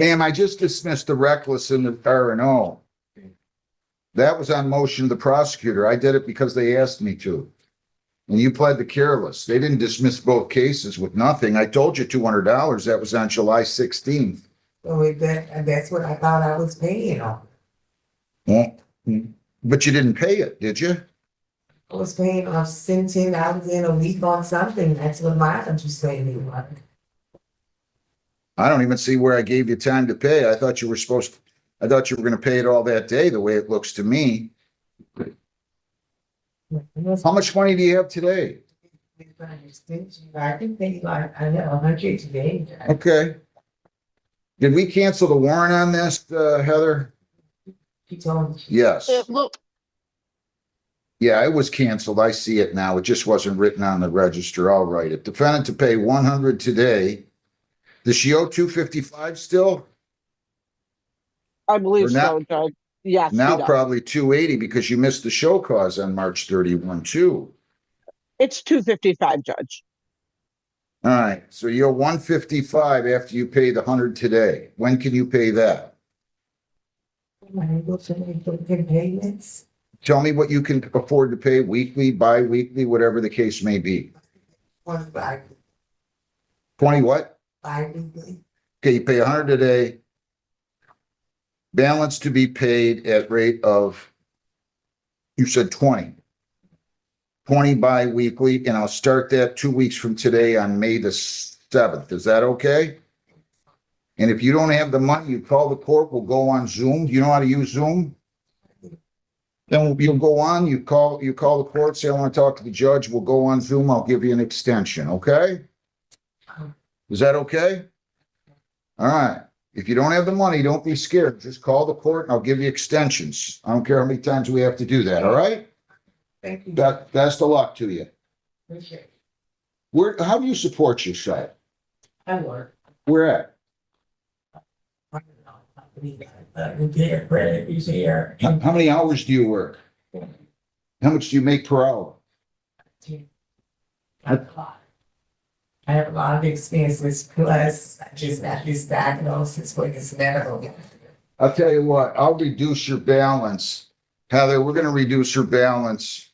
Ma'am, I just dismissed the reckless and the R&O. That was on motion of the prosecutor. I did it because they asked me to. And you pled the careless. They didn't dismiss both cases with nothing. I told you $200. That was on July 16th. So that's what I thought I was paying on. Well, but you didn't pay it, did you? I was paying off $10 in a week on something. That's what my understanding was. I don't even see where I gave you time to pay. I thought you were going to pay it all that day, the way it looks to me. How much money do you have today? I can pay like, I have 100 today. Okay. Did we cancel the warrant on this, Heather? He told me. Yes. Look, Yeah, it was canceled. I see it now. It just wasn't written on the register. I'll write it. Defendant to pay 100 today. Does she owe 255 still? I believe Or now- so, Judge. Yes. Now he does. probably 280 because you missed the show cause on March 31 too. It's 255, Judge. All right, so you owe 155 after you pay the 100 today. When can you pay that? I go to the payments. Tell me what you can afford to pay weekly, bi-weekly, whatever the case may be. 25, 20 what? bi-weekly. Okay, you pay 100 today. Balance to be paid at rate of, you said 20. 20 bi-weekly, and I'll start that 2 weeks from today on May the 7th. Is that okay? And if you don't have the money, you call the court, we'll go on Zoom. Do you know how to use Zoom? Then you'll go on, you call the court, say, I want to talk to the judge. We'll go on Zoom. I'll give you an extension, okay? Is that okay? All right. If you don't have the money, don't be scared. Just call the court and I'll give you extensions. I don't care how many times we have to do that, all right? Thank you. Best of luck to you. Appreciate it. How do you support yourself? I work. Where at? Repair credit is here. How many hours do you work? How much do you make per hour? I have a lot of expenses, plus I just got this diagnosis for this medical. I'll tell you what, I'll reduce your balance. Heather, we're gonna reduce your balance.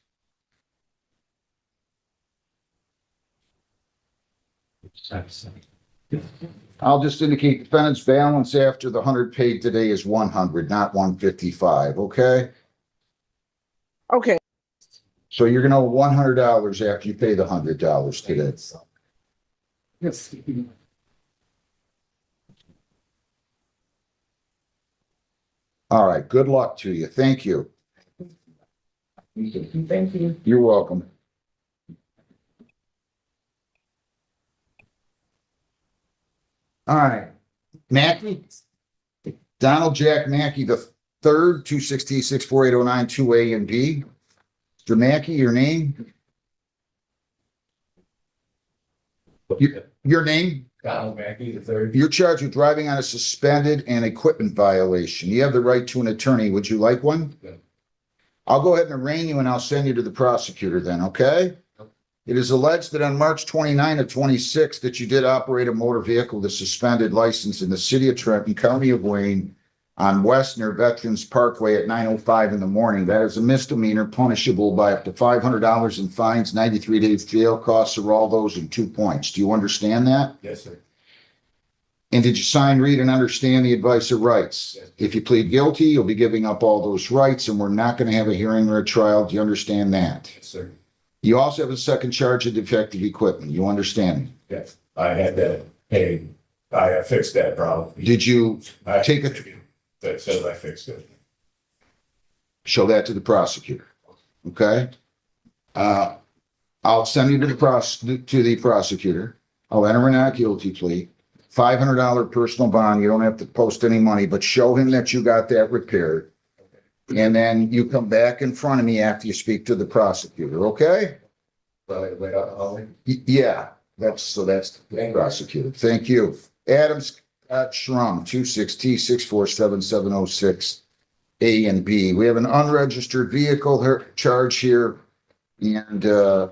I'll just indicate defendant's balance after the 100 paid today is 100, not 155, okay? Okay. So you're gonna owe $100 after you pay the $100 today. Yes. All right, good luck to you. Thank you. Thank you. You're welcome. All right, Mackey, Donald Jack Mackey, the third, 260-64809, 2A and B. Mr. Mackey, your name? Your name? Donald Mackey, the third. You're charged with driving on a suspended and equipment violation. You have the right to an attorney. Would you like one? Yeah. I'll go ahead and arraign you and I'll send you to the prosecutor then, okay? It is alleged that on March 29 of 26 that you did operate a motor vehicle with a suspended license in the city of Trenton, county of Wayne, on West near Veterans Parkway at 9:05 in the morning. That is a misdemeanor punishable by up to $500 in fines, 93 days jail, costs are all those in 2 points. Do you understand that? Yes, sir. And did you sign, read, and understand the advice of rights? Yes. If you plead guilty, you'll be giving up all those rights, and we're not going to have a hearing or a trial. Do you understand that? Yes, sir. You also have a second charge of defective equipment. You understand? Yes, I had that paid. I fixed that problem. Did you I take a- That says I fixed it. show that to the prosecutor? Okay? I'll send you to the prosecutor. I'll enter a not guilty plea. $500 personal bond. You don't have to post any money, but show him that you got that repaired. And then you come back in front of me after you speak to the prosecutor, okay? Yeah, that's the prosecutor. Thank you. Adams Schrum, 260-647-706, A and B. We have an unregistered vehicle charge here and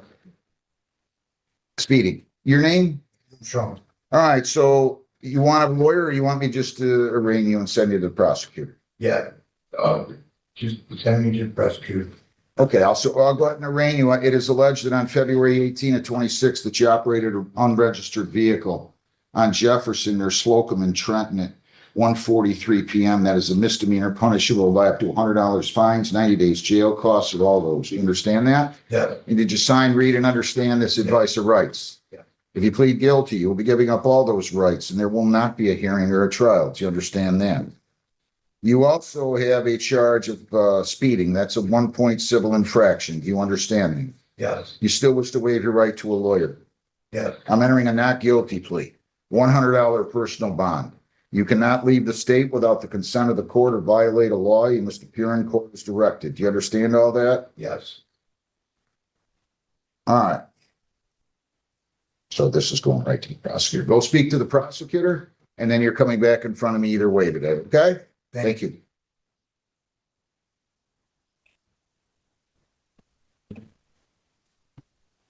speeding. Your name? Sean. All right, so you want a lawyer or you want me just to arraign you and send you to the prosecutor? Yeah, just send me to the prosecutor. Okay, I'll go ahead and arraign you. It is alleged that on February 18 of 26 that you operated an unregistered vehicle on Jefferson near Slocum and Trenton at 1:43 p.m. That is a misdemeanor punishable by up to $100 fines, 90 days jail, costs of all those. You understand that? Yeah, And did you sign, read, and understand this advice of rights? Yeah. If you plead guilty, you will be giving up all those rights and there will not be a hearing or a trial. Do you understand that? You also have a charge of speeding. That's a 1-point civil infraction. Do you understand me? yes, You still wish to waive your right to a lawyer. yes, I'm entering a not guilty plea. $100 personal bond. You cannot leave the state without the consent of the court or violate a law. You must appear in court as directed. Do you understand all that? yes. All right. So this is going right to the prosecutor. Go speak to the prosecutor, and then you're coming back in front of me either way today, okay? Thank you.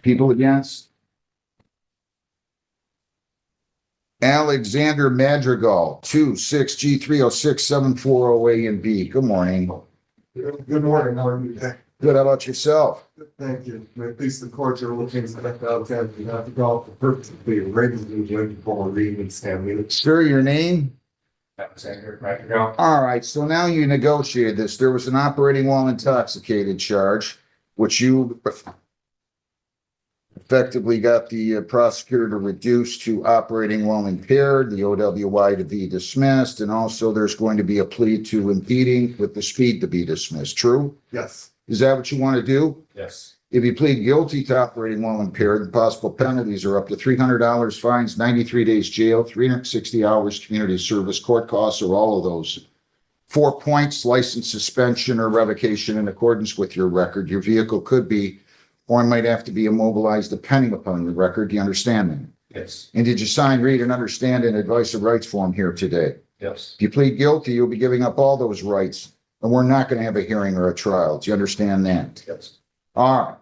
People against? Alexander Madrigal, 26G3067408 and B. Good morning. Good morning, how are you today? Good. How about yourself? Thank you. May it please the court, you're looking to let out that you have to go for purpose of the regular judge for reading stand. Sir, your name? Alexander McNally. All right. So now you negotiated this. There was an operating while intoxicated charge, which you effectively got the prosecutor to reduce to operating while impaired, the OWI to be dismissed, and also there's going to be a plea to impeding with the speed to be dismissed. True? Yes, Is that what you want to do? Yes, If you plead guilty to operating while impaired, the possible penalties are up to $300 fines, 93 days jail, 360 hours community service, court costs, or all of those. 4 points, license suspension or revocation in accordance with your record. Your vehicle could be, or might have to be immobilized depending upon your record. Do you understand that? yes, And did you sign, read, and understand an advice of rights form here today? yes, If you plead guilty, you'll be giving up all those rights, and we're not going to have a hearing or a trial. Do you understand that? yes. All right.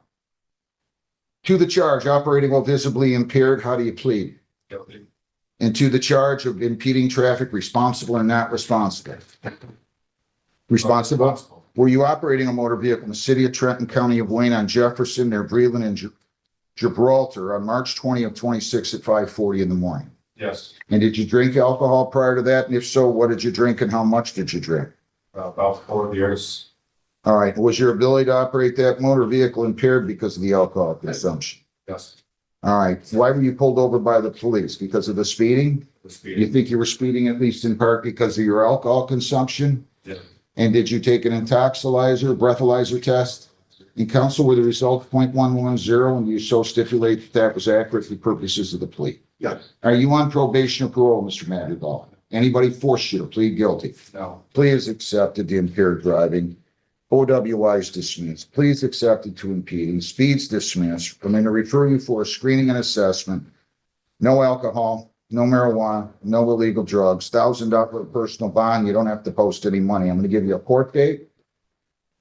To the charge, operating while visibly impaired, how do you plead? Guilty. And to the charge of impeding traffic, responsible or not responsible? Responsible? Were you operating a motor vehicle in the city of Trenton, county of Wayne on Jefferson near Breland and Gibraltar on March 20 of 26 at 5:40 in the morning? Yes, And did you drink alcohol prior to that? And if so, what did you drink and how much did you drink? about 4 years. All right. Was your ability to operate that motor vehicle impaired because of the alcohol consumption? Yes, All right. Why were you pulled over by the police? Because of the speeding? the You speeding. think you were speeding at least in part because of your alcohol consumption? Yes, And did you take an breathalyzer test? And counsel with a result of 0.110, and you so stipulate that that was accurate for purposes of the plea? yes, Are you on probation or parole, Mr. Madrigal? Anybody forced you to plead guilty? no, Plea is accepted to impaired driving. OWI is dismissed. Plea is accepted to impeding. Speed's dismissed. I'm going to refer you for a screening and assessment. No alcohol, no marijuana, no illegal drugs, $1,000 personal bond. You don't have to post any money. I'm going to give you a court date.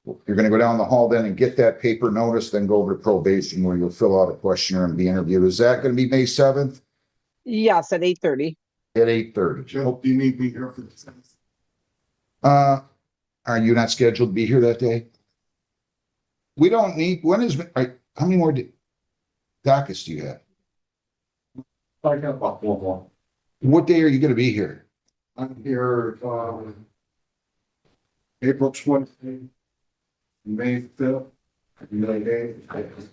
You're going to go down the hall then and get that paper notice, then go over to probation where you'll fill out a questionnaire and be interviewed. Is that going to be May 7th Yes, at 8:30. at 8:30? Joe, do you need me here for this? Are you not scheduled to be here that day? We don't need, how many more dockets do you have? I got about one more. What day are you going to be here? I'm here, April 20th, May 5th, May 8th.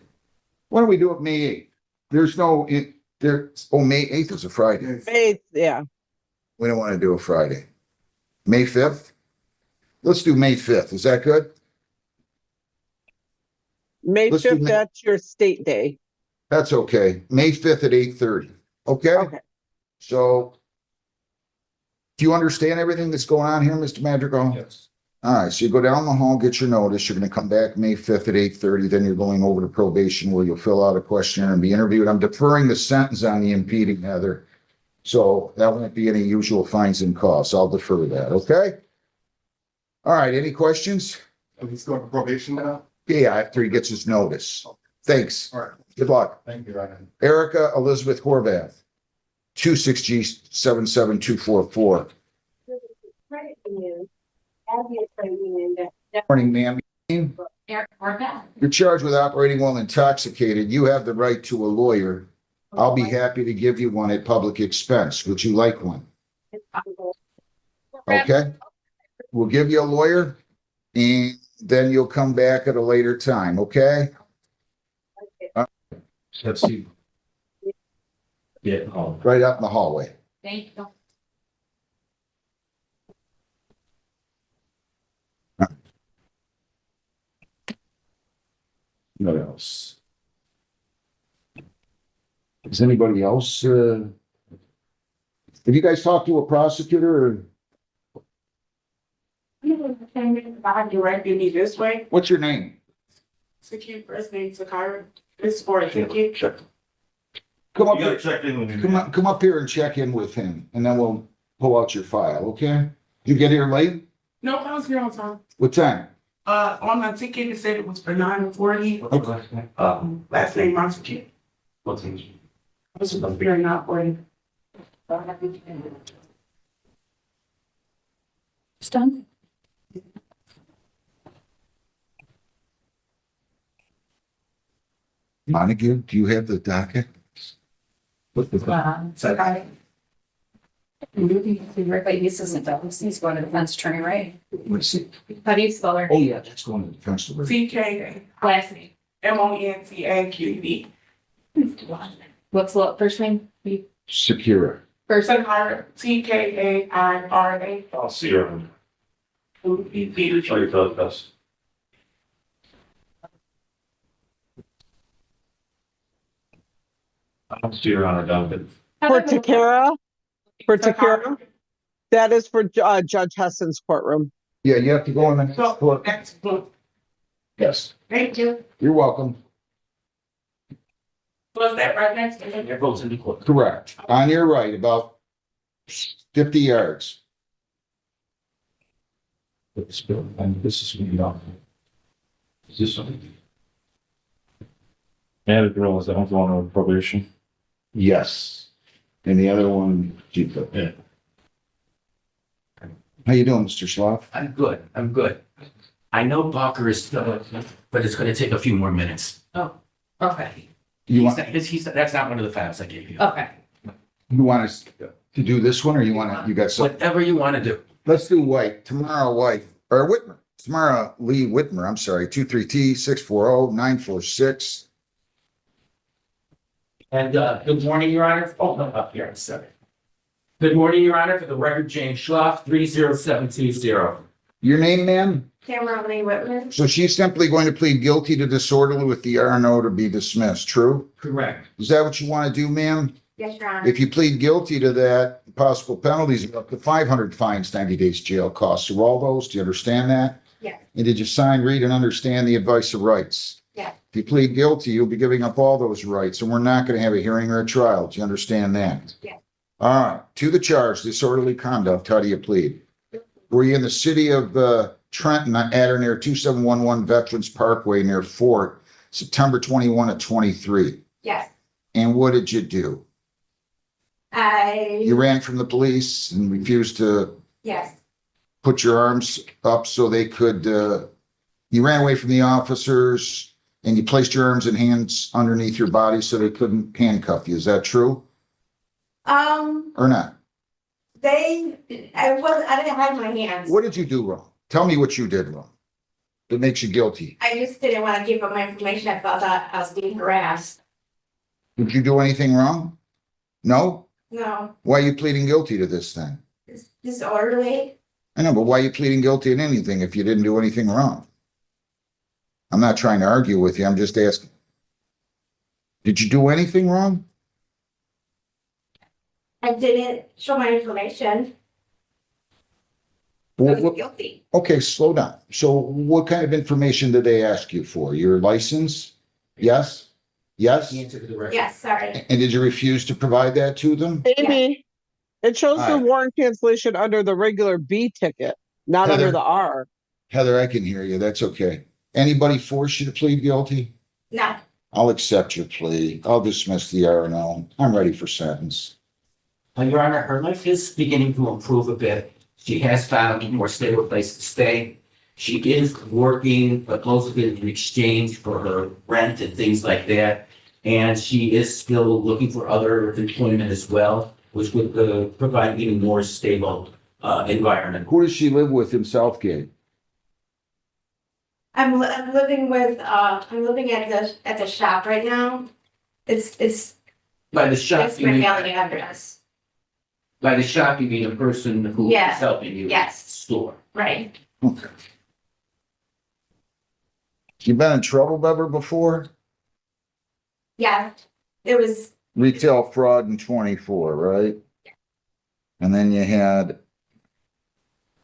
Why don't we do it May 8th? There's no, May 8th is a Friday. May, yeah, We don't want to do a Friday. May 5th? Let's do May 5th. Is that good? May Let's do 5th, May- that's your state day. That's okay. May 5th at 8:30. Okay? Okay, So do you understand everything that's going on here, Mr. Madrigal? yes, All right, so you go down the hall, get your notice. You're going to come back May 5th at 8:30. Then you're going over to probation where you'll fill out a questionnaire and be interviewed. I'm deferring the sentence on the impeding, Heather. So that won't be any usual fines and costs. I'll defer that, okay? All right, any questions? He's going to probation now? Yeah, after he gets his notice. Thanks. All right. Good luck. thank you, Ryan. Erica Elizabeth Horvath, 26G77244. Credit union, as the credit union that. Morning, ma'am. Or that. You're charged with operating while intoxicated. You have the right to a lawyer. I'll be happy to give you one at public expense. Would you like one? Okay? We'll give you a lawyer and then you'll come back at a later time, okay? Let's see. Yeah. Right up in the hallway. Thank you. What else? Is anybody else, have you guys talked to a prosecutor or Behind you, right? You need this way. what's your name? Secure first name Sakara. This for a ticket. Come up You here, gotta check in with him. come up here and check in with him and then we'll pull out your file, okay? You get here late? No, I was here on time. What time? On my ticket, it said it was for 9:40. Last name Montague. What's his? I was supposed to be here 9:40. It's done. Montague, do you have the docket? What the? Sakara. This isn't Douglas, he's going to defense attorney, right? Let's see. How do you spell her? Oh, yeah, that's going to defense lawyer. Last name. TKMONTAQD. What's the first name? Secura. First name? Sakara. TKAIRA. I'll see her. Oh, you thought that's. I'll see her on a docket. For Takara, that is for Judge Heston's courtroom. Yeah, you have to go in the next So court. that's good. Yes, Thank you. you're welcome. Was that right next to me? Your vote's in the court. Correct. On your right, about 50 yards. This bill, and this is me off. Is this something? And the girl is the one on probation. Yes. And the other one, Chico. Yeah. How you doing, Mr. Schloff? I'm good. I know Barker is still, but it's gonna take a few more minutes. Okay, You want, That's not one of the files I gave you. okay. you want us to do this one or you want to, you got some? Whatever you wanna do. Let's do White, tomorrow White, or Whitmer, tomorrow Lee Whitmer, I'm sorry, 23T640946. And, good morning, Your Honor. Oh, no, up here, I'm sorry. Good morning, Your Honor. For the record, James Schloff, 30720. Your name, ma'am? Tamara Lee Whitman. So she's simply going to plead guilty to disorderly with the RNO to be dismissed, true? Correct. Is that what you want to do, ma'am? Yes, Your Honor. If you plead guilty to that, possible penalties are up to 500 fines, 90 days jail costs. So all those, do you understand that? Yes. And did you sign, read, and understand the advice of rights? Yes. If you plead guilty, you'll be giving up all those rights, and we're not going to have a hearing or a trial. Do you understand that? Yes. All right, to the charge, disorderly conduct, how do you plead? Were you in the city of Trenton at or near 2711 Veterans Parkway near Fort, September 21 of 23? Yes. And what did you do? You I, ran from the police and refused to yes, put your arms up so they could, you ran away from the officers and you placed your arms and hands underneath your body so they couldn't handcuff you. Is that true or not? I didn't have my hands. What did you do wrong? Tell me what you did wrong that makes you guilty. I just didn't want to give up my information. I felt that I was being harassed. Did you do anything wrong? No? No, Why are you pleading guilty to this then? it's disorderly. I know, but why are you pleading guilty to anything if you didn't do anything wrong? I'm not trying to argue with you. I'm just asking. Did you do anything wrong? I didn't show my information. I What- was what- guilty. Okay, slow down. So what kind of information did they ask you for? Your license? Yes? Yes? The answer to the record. Yes, sorry. And did you refuse to provide that to them? Amy, it shows the Alright. warrant cancellation under the regular B ticket, not Heather. under the R. Heather, I can hear you. That's okay. Anybody force you to plead guilty? No, I'll accept your plea. I'll dismiss the R&O. I'm ready for sentence. Your Honor, her life is beginning to improve a bit. She has found a more stable place to stay. She is working, but mostly in exchange for her rent and things like that. And she is still looking for other employment as well, which would provide even more stable environment. Who does she live with in Southgate? I'm living with, I'm living at the shop right now. It's By the shop, my you mean, mailing address, by the shop, you mean a person who is Yeah. helping you? Yes. Store. right? Okay. You been in trouble ever before? Yeah, it was, Retail fraud in 24, right? And then you had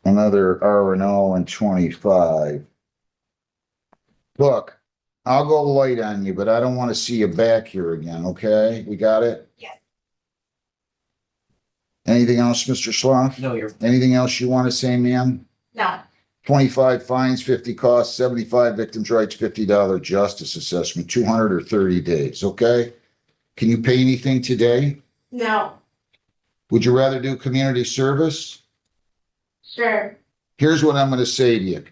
another R&O in 25. Look, I'll go light on you, but I don't want to see you back here again, okay? We got it? Yes. Anything else, Mr. Schloff? No, you're Anything else you want to say, ma'am? no, 25 fines, 50 costs, 75 victims' rights, $50 justice assessment, 200 or 30 days, okay? Can you pay anything today? no, Would you rather do community service? sure, Here's what I'm going to say to you.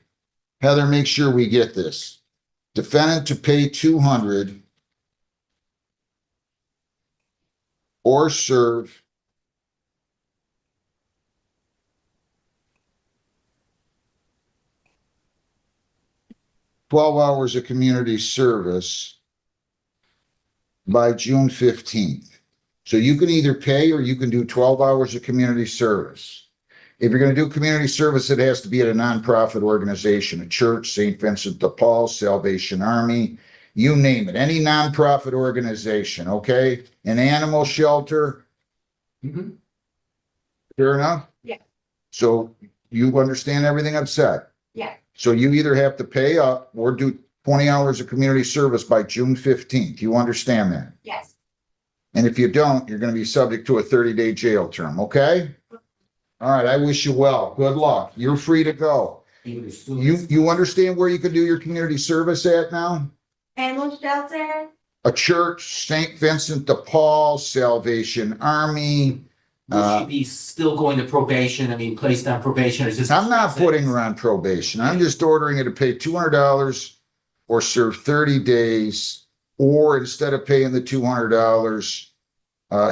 Heather, make sure we get this. Defendant to pay 200 or serve 12 hours of community service by June 15th. So you can either pay or you can do 12 hours of community service. If you're going to do community service, it has to be at a nonprofit organization, a church, St. Vincent de Paul, Salvation Army, you name it, any nonprofit organization, okay? An animal shelter. Mhm. Fair enough? Yeah. So you understand everything I've said? Yeah. So you either have to pay up or do 20 hours of community service by June 15th. You understand that? yes, And if you don't, you're going to be subject to a 30-day jail term, okay? All right, I wish you well. Good luck. You're free to go. You understand where you can do your community service at now? animal shelter, A church, St. Vincent de Paul, Salvation Army. Will she be still going to probation? I mean, placed on probation or is this? I'm not putting her on probation. I'm just ordering her to pay $200 or serve 30 days, or instead of paying the $200,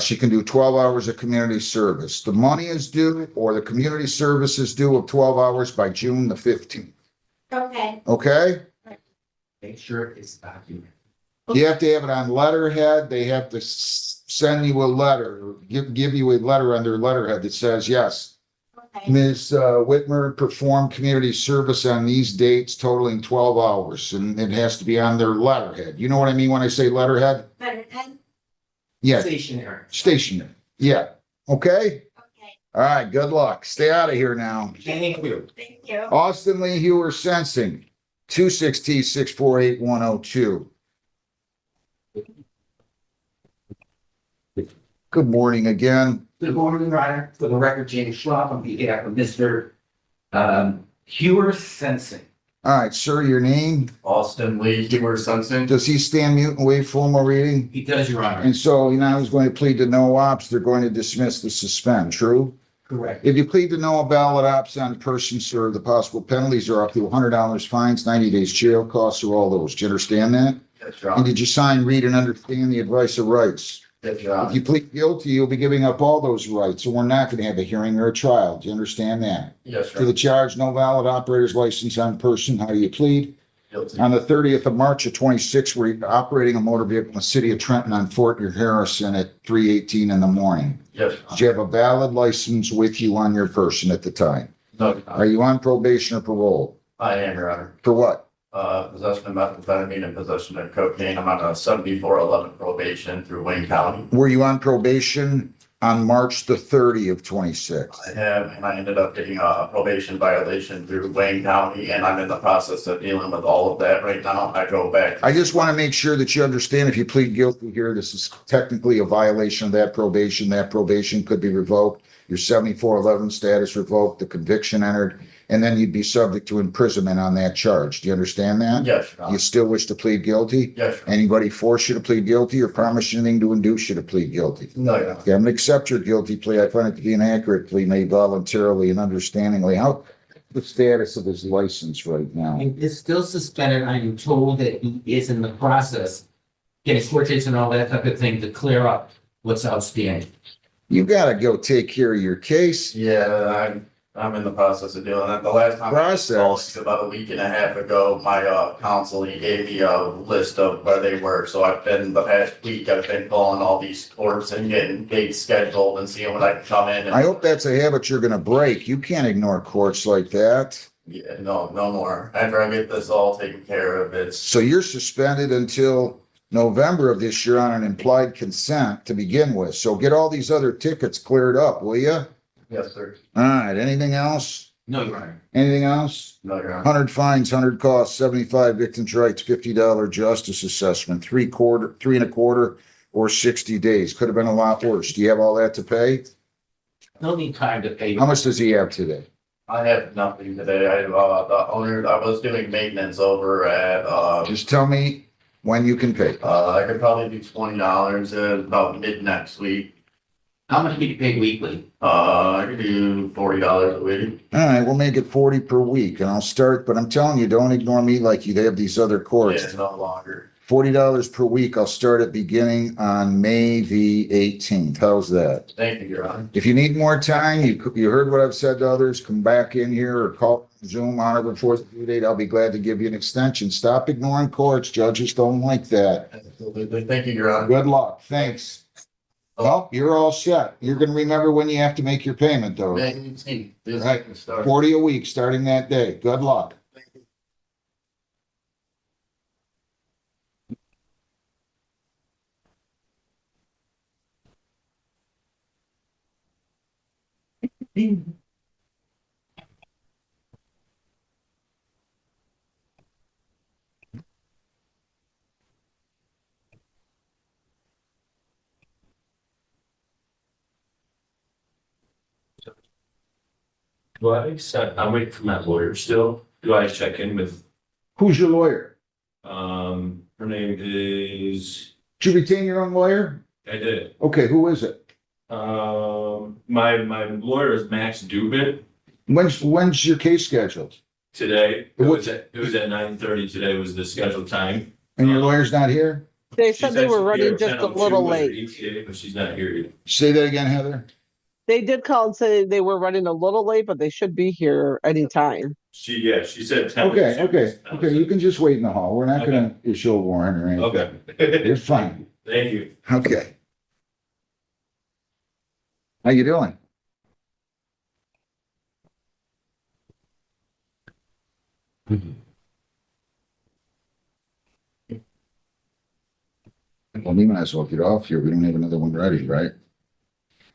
she can do 12 hours of community service. The money is due, or the community service is due of 12 hours by June the 15th. okay, Okay? Make sure it's documented. You have to have it on letterhead. They have to send you a letter, give you a letter on their letterhead that says, yes, okay, Ms. Whitmer performed community service on these dates totaling 12 hours, and it has to be on their letterhead. You know what I mean when I say letterhead? better than, Yeah, Stationary. stationary. Yeah. Okay? okay, All right, good luck. Stay out of here now. Thank you. thank you. Austin Lee Hewer Sensing, 26T648102. Good morning again. Good morning, Your Honor. For the record, James Schwab on behalf of Mr. Hewer Sensing. All right, sir, your name? Austin Lee, Humor Sensing. Does he stand mute and waive formal reading? He does, Your Honor. And so now he's going to plead to no ops. They're going to dismiss the suspend, true? Correct. If you plead to no valid ops on person served, the possible penalties are up to $100 fines, 90 days jail, costs are all those. Do you understand that? Yes, Your And Honor. did you sign, read, and understand the advice of rights? Yes, Your If Honor. you plead guilty, you'll be giving up all those rights, and we're not going to have a hearing or a trial. Do you understand that? Yes, To the charge, no valid operator's license on person, how do you plead? Guilty. On the 30th of March of 26, we're operating a motor vehicle in the city of Trenton on Fort Harrison at 3:18 in the morning. Yes. Did you have a valid license with you on your person at the time? No, Your Are Honor. you on probation or parole? I am, Your Honor. For what? Possession of methamphetamine and possession of cocaine. I'm on a 7411 probation through Wayne County. Were you on probation on March the 30th of 26? I have, and I ended up getting a probation violation through Wayne County, and I'm in the process of dealing with all of that right now. I go back. I just want to make sure that you understand if you plead guilty here, this is technically a violation of that probation. That probation could be revoked. your 7411 status revoked, the conviction entered, and then you'd be subject to imprisonment on that charge. Do you understand that? Yes, Your You Honor. still wish to plead guilty? Yes, Your Honor. Anybody force you to plead guilty or promise you anything to induce you to plead guilty? No, Your Honor. Okay, I'm gonna accept your guilty plea. I find it to be an accurate plea made voluntarily and understandingly. How, the status of his license right now? It's still suspended. I am told that he is in the process, getting court dates and all that type of thing to clear up what's outstanding. You gotta go take care of your case. Yeah, I'm in the process of doing that. The last time. Process? About a week and a half ago, my counsel, he gave me a list of where they were. So I've been, the past week, I've been calling all these courts and getting dates scheduled and seeing when I can come in. I hope that's a habit you're gonna break. You can't ignore courts like that. Yeah, no more. After I get this all taken care of, it's, So you're suspended until November of this year on an implied consent to begin with. So get all these other tickets cleared up, will you? yes, sir. All right, anything else? No, Your Honor. Anything else? No, Your Honor. 100 fines, 100 costs, 75 victims' rights, $50 justice assessment, 3.25, or 60 days. Could have been a lot worse. Do you have all that to pay? No need time to pay. How much does he have today? I have nothing today. The owner, I was doing maintenance over at, Just tell me when you can pay. I could probably do $20 about mid next week. How much do you pay weekly? I could do $40 a week. All right, we'll make it 40 per week and I'll start, but I'm telling you, don't ignore me like you have these other courts. Yeah, no longer. $40 per week. I'll start it beginning on May the 18th. How's that? Thank you, Your Honor. If you need more time, you heard what I've said to others, come back in here or call Zoom on it before the due date. I'll be glad to give you an extension. Stop ignoring courts. Judges don't like that. Absolutely. Thank you, Your Honor. Good luck. Thanks. Well, you're all set. You're gonna remember when you have to make your payment though. May 18th. This Right. can start. 40 a week starting that day. Good luck. Do I'm waiting for that lawyer still. Do I check in with, Who's your lawyer? her name is, Did you retain your own lawyer? I did. Okay, who is it? My lawyer is Max Dubin When's your case scheduled? today. It What- was at 9:30 today was the scheduled time. And your lawyer's not here? They She said they were she's running here just a 10:02 little with her late. ETA, but she's not here yet. Say that again, Heather. They did call and say they were running a little late, but they should be here anytime. She said 10. Okay, you can just wait in the hall. We're not gonna issue a warrant or anything. Okay. You're fine. Thank you. Okay. How you doing? Well, we might as well get off here. We don't have another one ready, right?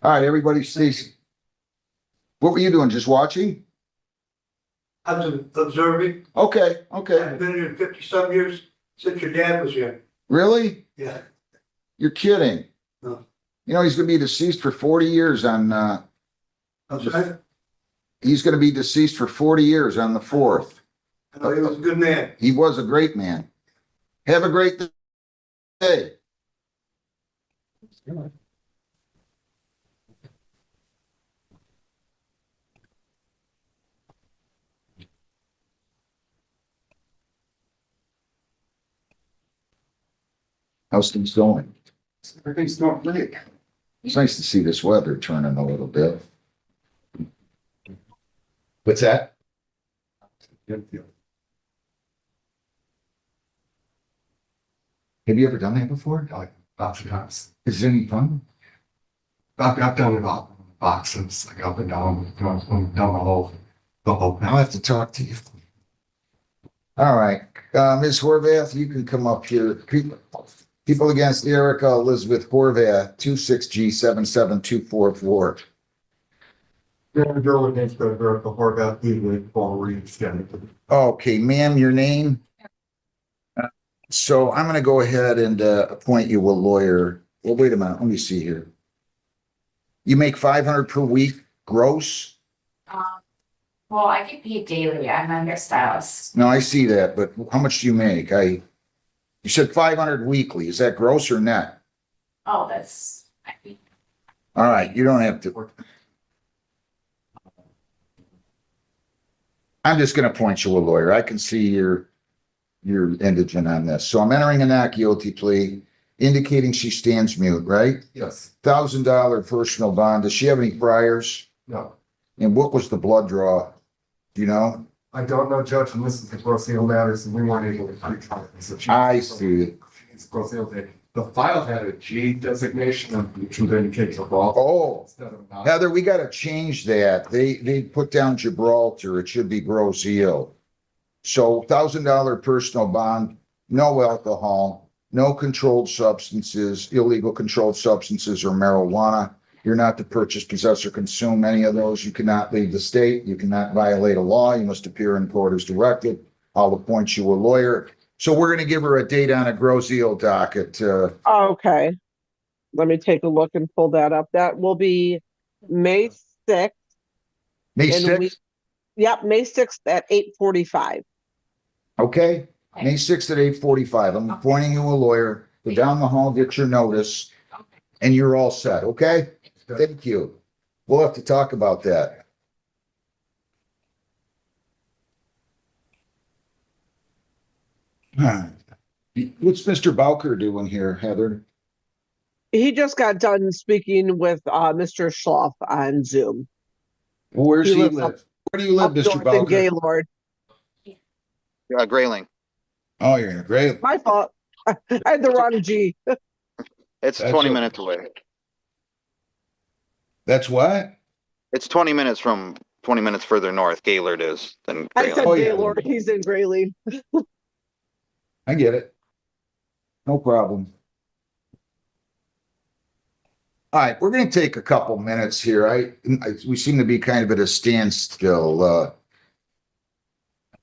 All right, everybody stays. What were you doing? Just watching? I was observing. Okay. I've been here 50-some years since your dad was here. Really? Yeah. You're kidding. No. You know, he's gonna be deceased for 40 years on, I'm sorry. he's gonna be deceased for 40 years on the 4th. I know he was a good man. He was a great man. Have a great day. How's things going? Everything's going great. It's nice to see this weather turning a little bit. What's that? Have you ever done that before? Like lots of times. Is it any fun? I've done it all. Boxes, like up and down, down the whole I'll thing. have to talk to you. All right, Ms. Horvath, you can come up here. People against Erica Elizabeth Horvath, 26G77244. Girl against the Horvath, legally for reinstatement. Okay, ma'am, your name? So I'm gonna go ahead and appoint you a lawyer. Well, wait a minute, let me see here. You make 500 per week gross? Well, I get paid daily. I'm a hairstylist. No, I see that, but how much do you make? You said 500 weekly. Is that gross or net? Oh, that's, I mean, All right, you don't have to. I'm just gonna point you a lawyer. I can see you're indigent on this. So I'm entering a not guilty plea, indicating she stands mute, right? Yes, $1,000 personal bond. Does she have any priors? no, And what was the blood draw? Do you know? I don't know, Judge, and this is the Procedural matters, and we weren't able to pre-trial it. So I see. It's Procedural. The file had a G designation, which would indicate Gibraltar. Oh, Instead of not. Heather, we gotta change that. They put down Gibraltar. It should be gross ill. So $1,000 personal bond, no alcohol, no controlled substances, illegal controlled substances or marijuana. You're not to purchase, possess, or consume any of those. You cannot leave the state. You cannot violate a law. You must appear in court as directed. I'll appoint you a lawyer. So we're gonna give her a date on a gross ill docket. Okay. Let me take a look and pull that up. That will be May 6th. May And we- 6th, Yep, May 6th at 8:45. okay? May 6th at 8:45. I'm appointing you a lawyer. Go down the hall, get your notice, and you're all set, okay? Thank you. We'll have to talk about that. What's Mr. Bowker doing here, Heather? He just got done speaking with Mr. Schloff on Zoom. Where's He he lives live? Where do you live, Up Mr. north in Bowker? Gaylord. Grayling. Oh, you're in Great. My fault. I had the wrong G. It's That's 20 okay. minutes away. That's what? It's 20 minutes from 20 minutes further north, Gaylord is, than I said Grayling. Oh, yeah. Gaylord. He's in Grayling. I get it. No problem. All right, we're gonna take a couple minutes here. We seem to be kind of at a standstill.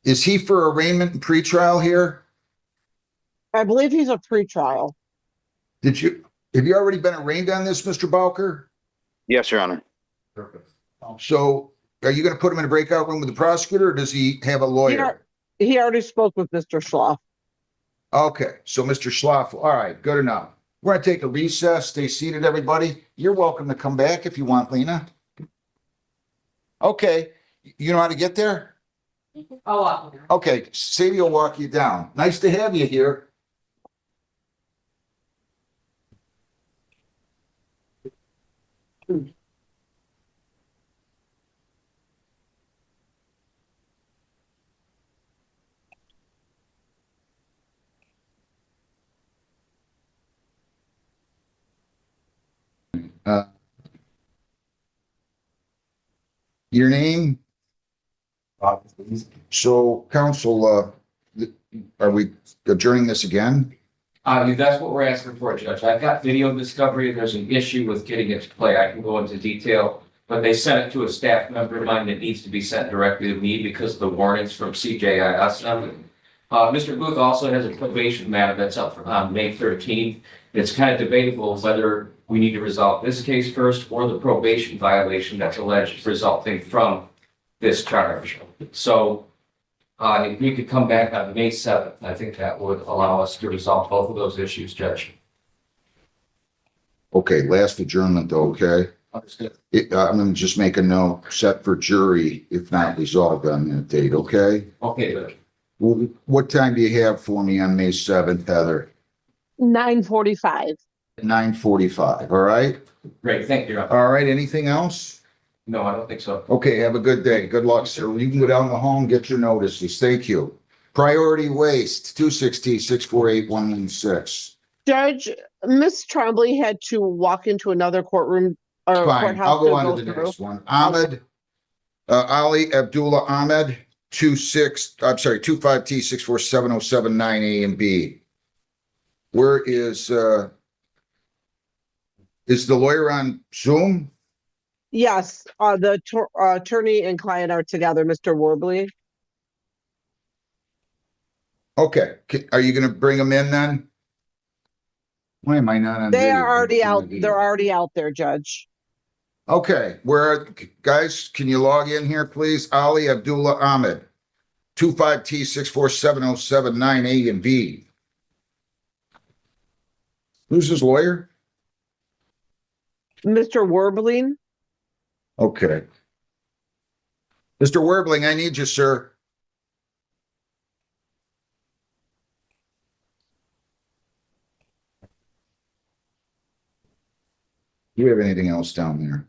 Is he for arraignment and pretrial here? I believe he's a pretrial. Have you already been arraigned on this, Mr. Bowker? Yes, Your Honor. So are you gonna put him in a breakout room with the prosecutor, or does he have a lawyer? He already spoke with Mr. Schloff. Okay, so Mr. Schloff, all right, good enough. We're gonna take a recess. Stay seated, everybody. You're welcome to come back if you want, Lena. Okay, you know how to get there? oh, Okay, Sadie will walk you down. Nice to have you here. Your name? So, counsel, are we adjourning this again? That's what we're asking for, Judge. I've got video discovery. There's an issue with getting it to play. I can go into detail. But they sent it to a staff member of mine that needs to be sent directly to me because of the warnings from CJIS. Mr. Booth also has a probation matter that's up on May 13th. It's kind of debatable whether we need to resolve this case first or the probation violation that's alleged resulting from this charge. So if we could come back on May 7th, I think that would allow us to resolve both of those issues, Judge. Okay, last adjournment though, okay? Understood. I'm gonna just make a note, set for jury, if not resolved on that date, okay? Okay, Judge. What time do you have for me on May 7th, Heather? 9:45. 9:45, all right? Great, thank you. All right, anything else? No, I don't think so. Okay, have a good day. Good luck, sir. You can go down the hall and get your notices. Thank you. Priority waste, 260-648-116. Judge, Miss Trombley had to walk into another courtroom or Fine, courthouse I'll go to on go to the through. next one. Ahmed, Ali Abdullah Ahmed, 25T6470779 A and B. Where is the lawyer on Zoom? Yes, the attorney and client are together, Mr. Warbley. Okay, are you gonna bring him in then? Why am I not on They video? are already out. They're already out there, Judge. Okay, guys, can you log in here, please? Ali Abdullah Ahmed, 25T64707 and B. Who's his lawyer? Mr. Warbling, Okay. Mr. Werbling, I need you, sir. Do you have anything else down there?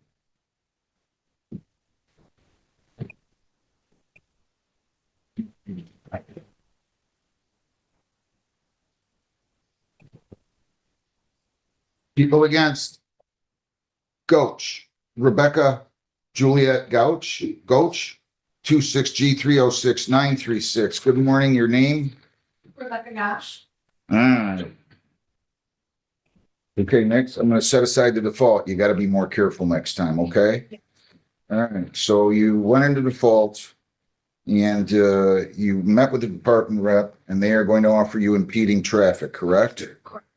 People against Goach, Rebecca Juliet Gouch, 26G306936. Good morning, your name? Rebecca Gosh. Okay, next, I'm gonna set aside the default. You gotta be more careful next time, okay? All right, so you went into default and you met with the department rep and they are going to offer you impeding traffic, correct? Correct.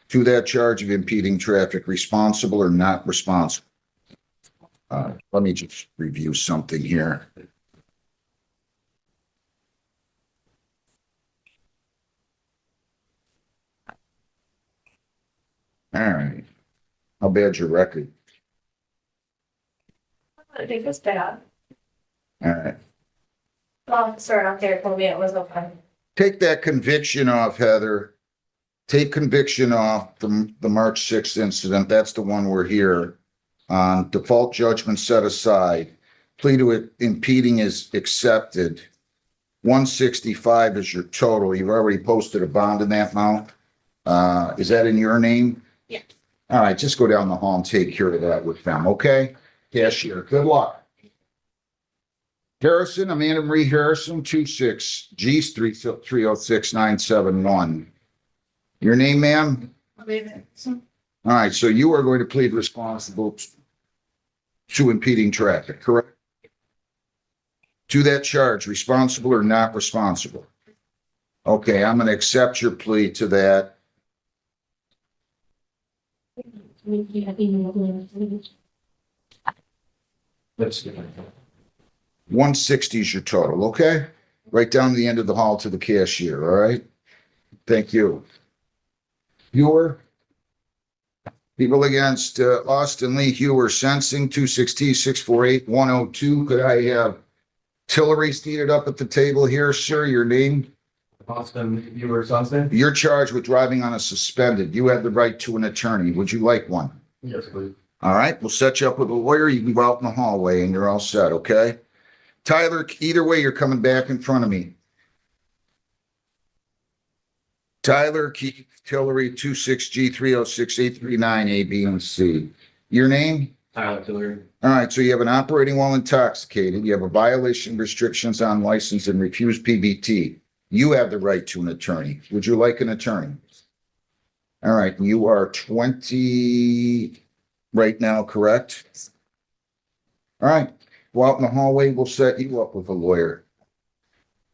To that charge of impeding traffic, responsible or not responsible? Let me just review something here. All right. How bad's your record? I think it's bad. All right. Officer out there told me it was okay. Take that conviction off, Heather. Take conviction off the March 6th incident. That's the one we're here on. Default judgment set aside. Plea to it impeding is accepted. 165 is your total. You've already posted a bond in that amount. Is that in your name? Yeah. All right, just go down the hall and take care of that with them, okay? Cashier, good luck. Harrison, Amanda Marie Harrison, 26G306971. Your name, ma'am? All right, so you are going to plead responsible to impeding traffic, correct? To that charge, responsible or not responsible? Okay, I'm going to accept your plea to that. 160 is your total, okay? Right down to the end of the hall to the cashier, all right? Thank you. Hewer? People against Austin Lee Hewer, Sensing, 26T648102. Could I have Tillery seated up at the table here, sir? Your name? Austin, you were something? You're charged with driving on a suspended. You have the right to an attorney. Would you like one? Yes, please. All right, we'll set you up with a lawyer. You can go out in the hallway and you're all set, okay? Tyler, either way, you're coming back in front of me. Tyler Keith Tillery, 26G306839 A, B, and C. Your name? Tyler Tillery. All right, so you have an operating while intoxicated. You have a violation of restrictions on license and refused PBT. You have the right to an attorney. Would you like an attorney? All right, you are 20 right now, correct? All right, go out in the hallway. We'll set you up with a lawyer.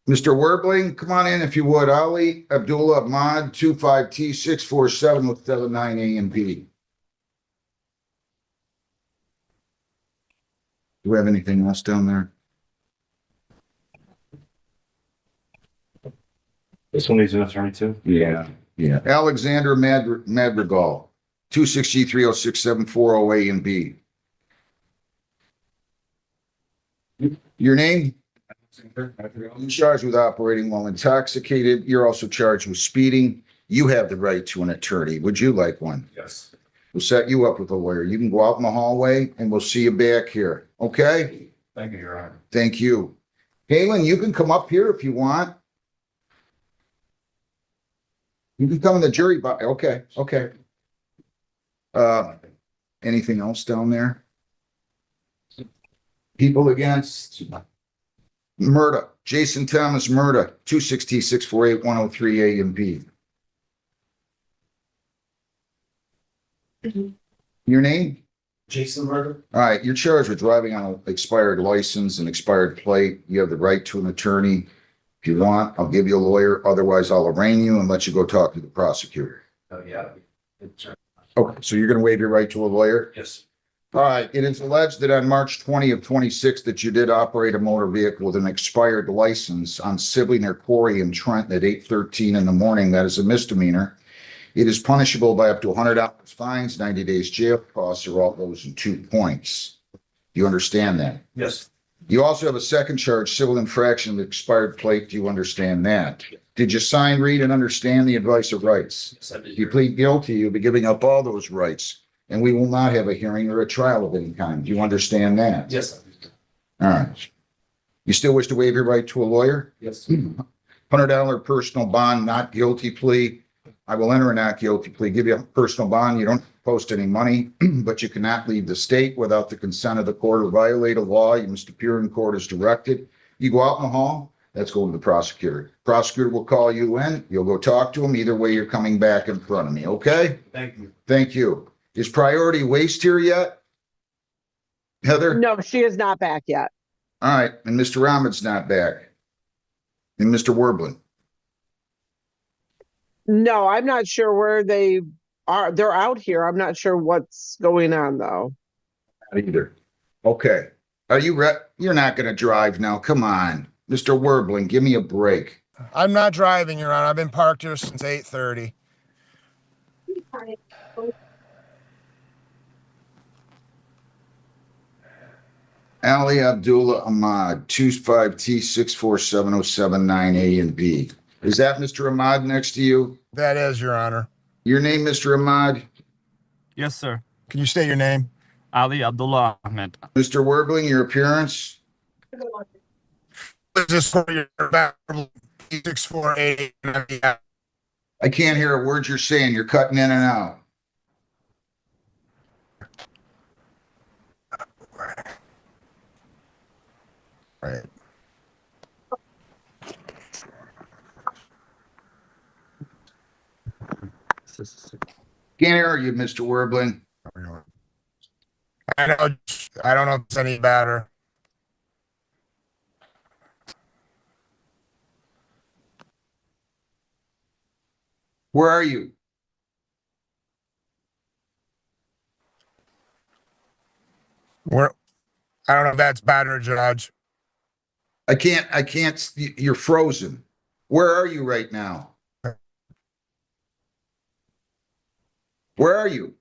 Mr. Werbling, come on in if you would. Ali Abdullah Ahmad, 25T64779 A and B. Do we have anything else down there? This one needs an attorney too. Yeah. Alexander Madrigal, 26G306740 A and B. Your name? You're charged with operating while intoxicated. You're also charged with speeding. You have the right to an attorney. Would you like one? Yes. We'll set you up with a lawyer. You can go out in the hallway and we'll see you back here. Okay? Thank you, Your Honor. Thank you. Halen, you can come up here if you want. You can come in the jury box. Okay. Anything else down there? People against Murda, Jason Thomas Murda, 26T648103 A and B. Your name? Jason Murder? All right, you're charged with driving on an expired license and expired plate. You have the right to an attorney. If you want, I'll give you a lawyer. Otherwise, I'll arraign you and let you go talk to the prosecutor. Oh, yeah. Okay, so you're going to waive your right to a lawyer? Yes. All right, it is alleged that on March 20 of 26 that you did operate a motor vehicle with an expired license on Sibley near Quarry in Trenton at 8:13 in the morning. That is a misdemeanor. It is punishable by up to $100 fines, 90 days jail, costs, or all those in 2 points. Do you understand that? Yes. You also have a second charge, civil infraction of expired plate. Do you understand that? Did you sign, read, and understand the advice of rights? If you plead guilty, you'll be giving up all those rights, and we will not have a hearing or a trial of any kind. Do you understand that? Yes. All right. You still wish to waive your right to a lawyer? Yes. $100 personal bond, not guilty plea. I will enter a not guilty plea, give you a personal bond. You don't post any money, but you cannot leave the state without the consent of the court or violate a law. You must appear in court as directed. You go out in the hall, that's going to the prosecutor. Prosecutor will call you in. You'll go talk to him. Either way, you're coming back in front of me, okay? Thank you. Thank you. Is priority waste here yet? Heather? No, she is not back yet. All right, and Mr. Rahmad's not back. And Mr. Werblin? No, I'm not sure where they are. They're out here. I'm not sure what's going on though. Not either. Okay. Are you you're not gonna drive now. Come on. Mr. Werblin, give me a break. I'm not driving, Your Honor. I've been parked here since 8:30. Ali Abdullah Ahmad, 25T64707-9A and B. Is that Mr. Ahmad next to you? That is, Your Honor. Your name, Mr. Ahmad? Yes, sir. Can you state your name? Ali Abdullah Ahmed. Mr. Werblin, your appearance? Is this for your back? 6488? I can't hear a word you're saying. You're cutting in and out. Right. Can't hear you, Mr. Werblin. I don't know if it's any better. Where are you? I don't know if that's better, Judge. I can't, you're frozen. Where are you right now? Where are you?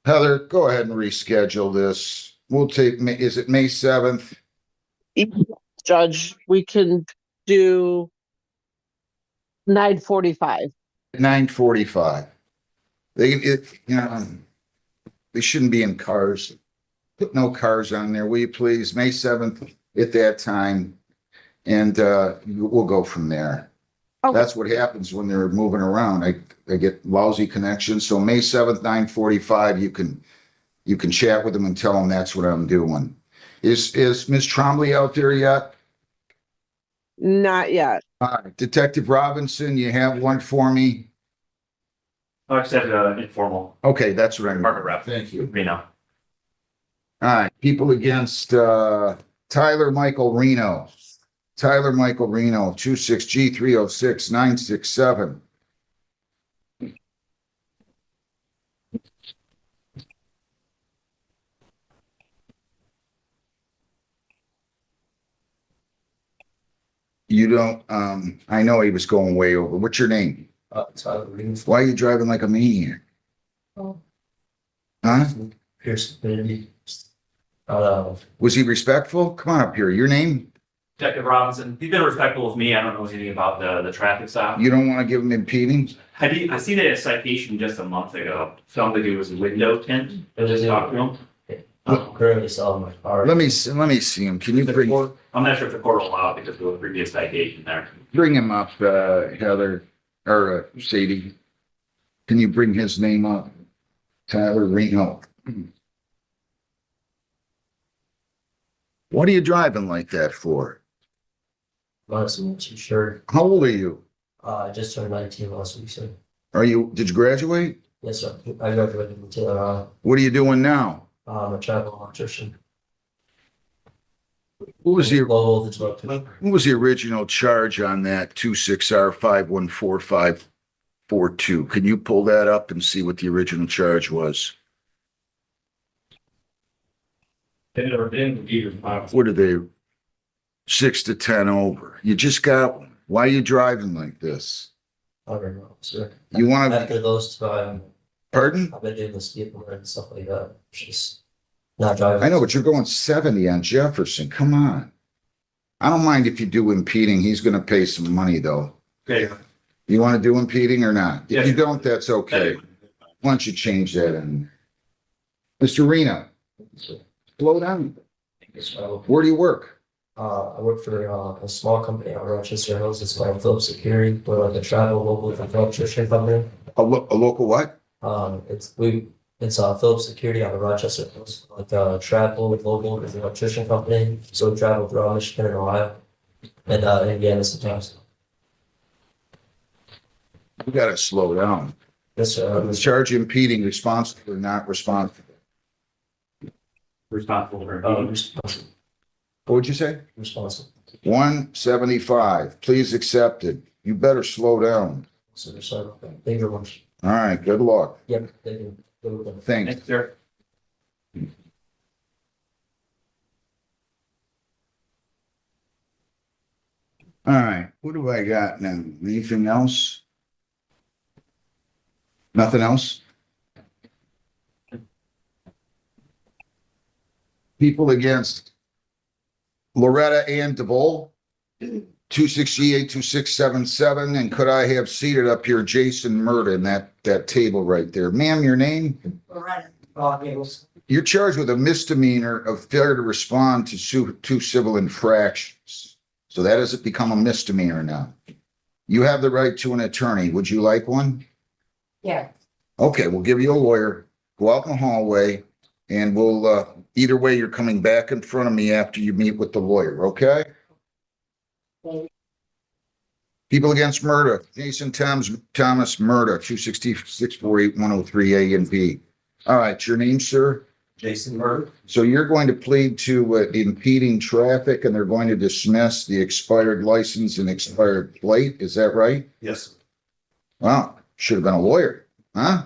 Heather, go ahead and reschedule this. We'll take, is it May 7th? Judge, we can do 9:45. 9:45. They shouldn't be in cars. Put no cars on there, will you please? May 7th at that time. And we'll go from there. Okay. That's what happens when they're moving around. I get lousy connections. So May 7th, 9:45, you can chat with them and tell them that's what I'm doing. Is Ms. Trombley out there yet? Not yet. All right. Detective Robinson, you have one for me? I just have informal. Okay, that's what I'm. Department rep. Thank you. Reno. All right, people against Tyler Michael Reno. Tyler Michael Reno, 26G306967. You don't, I know he was going way over. What's your name? Tyler Reno. Why are you driving like a maniac? Oh. Huh? Pierce, baby. Was he respectful? Come on up here. Your name? Detective Robinson. He's been respectful with me. I don't know anything about the traffic stop. You don't want to give him impeding? I seen a citation just a month ago. Sounded like it was a window tint. I just talked to him. I'm currently selling my car. Let me see him. Can you bring I'm not sure if the court will allow it because of the previous citation there. him up, Heather or Sadie? Can you bring his name up? Tyler Reno. What are you driving like that for? Honestly, not too sure. How old are you? I just turned 19 last week, sir. Did you graduate? Yes, sir. I graduated from Taylor. What are you doing now? I'm a travel electrician. What was the Low voltage electrician. What was the original charge on that 26R5145? 4-2. Can you pull that up and see what the original charge was? What are they? 6-10 over. You just got one. Why are you driving like this? I don't know, sir. You want to, After those two, pardon? I've been doing the speed limit and stuff like that, just not driving. I know, but you're going 70 on Jefferson. Come on. I don't mind if you do impeding. He's going to pay some money though. Okay. You want to do impeding or not? If Yes. you don't, that's okay. Why don't you change that in? Mr. Reno, slow down. Where do you work? I work for a small company out of Rochester Hills. It's called Phillips Security. We're like a travel local electrician company. A local what? It's Phillips Security out of Rochester Hills, like a travel local electrician company. So we travel throughout Michigan and Ohio, and Indiana sometimes. You got to slow down. Yes, sir. Charge impeding, responsible or not responsible. Responsible for. Responsible. What would you say? Responsible. 175. Please accepted. You better slow down. So, sorry about that. Thank you very much. All right. Good luck. Yep. Thank you. Good luck. Thanks. Thanks, sir. All right. What do I got now? Anything else? Nothing else? People against Loretta Ann DeVol, 268-2677. And could I have seated up here Jason Murda in that table right there? Ma'am, your name? You're charged with a misdemeanor of failure to respond to two civil infractions. So that has become a misdemeanor now. You have the right to an attorney. Would you like one? Yeah. Okay, we'll give you a lawyer. Go out in the hallway and we'll, either way, you're coming back in front of me after you meet with the lawyer, okay? People against murder, Jason Thomas Murda, 266-48103 A and B. All right, your name, sir? Jason Murda. So you're going to plead to impeding traffic and they're going to dismiss the expired license and expired plate. Is that right? Yes. Wow, should have been a lawyer, huh?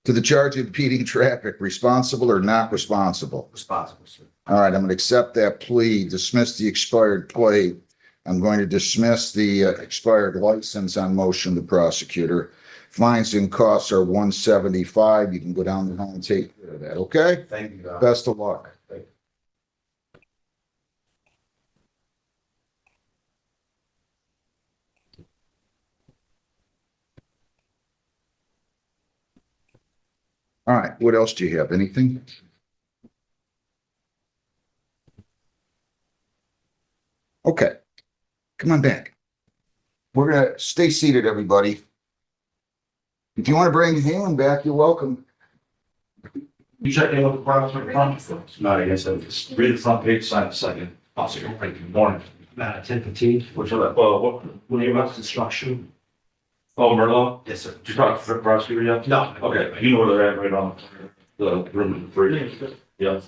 To the charge of impeding traffic, responsible or not responsible? Responsible, sir. All right, I'm going to accept that plea, dismiss the expired plate. I'm going to dismiss the expired license on motion of the prosecutor. Fines and costs are $175. You can go down the hall and take care of that, okay? Thank you. Best of luck. All right, what else do you have? Anything? Okay, come on back. We're gonna stay seated, everybody. If you want to bring Halen back, you're welcome. You check in with the prosecutor front? No, I guess I just read the front page, sign the second. Officer, good morning. 10:15. What's your, what are about instruction? Oh, Merlot? Yes, sir. Did you talk to the prosecutor yet? No. Okay, you know where they're at, right on the room 3. Yeah.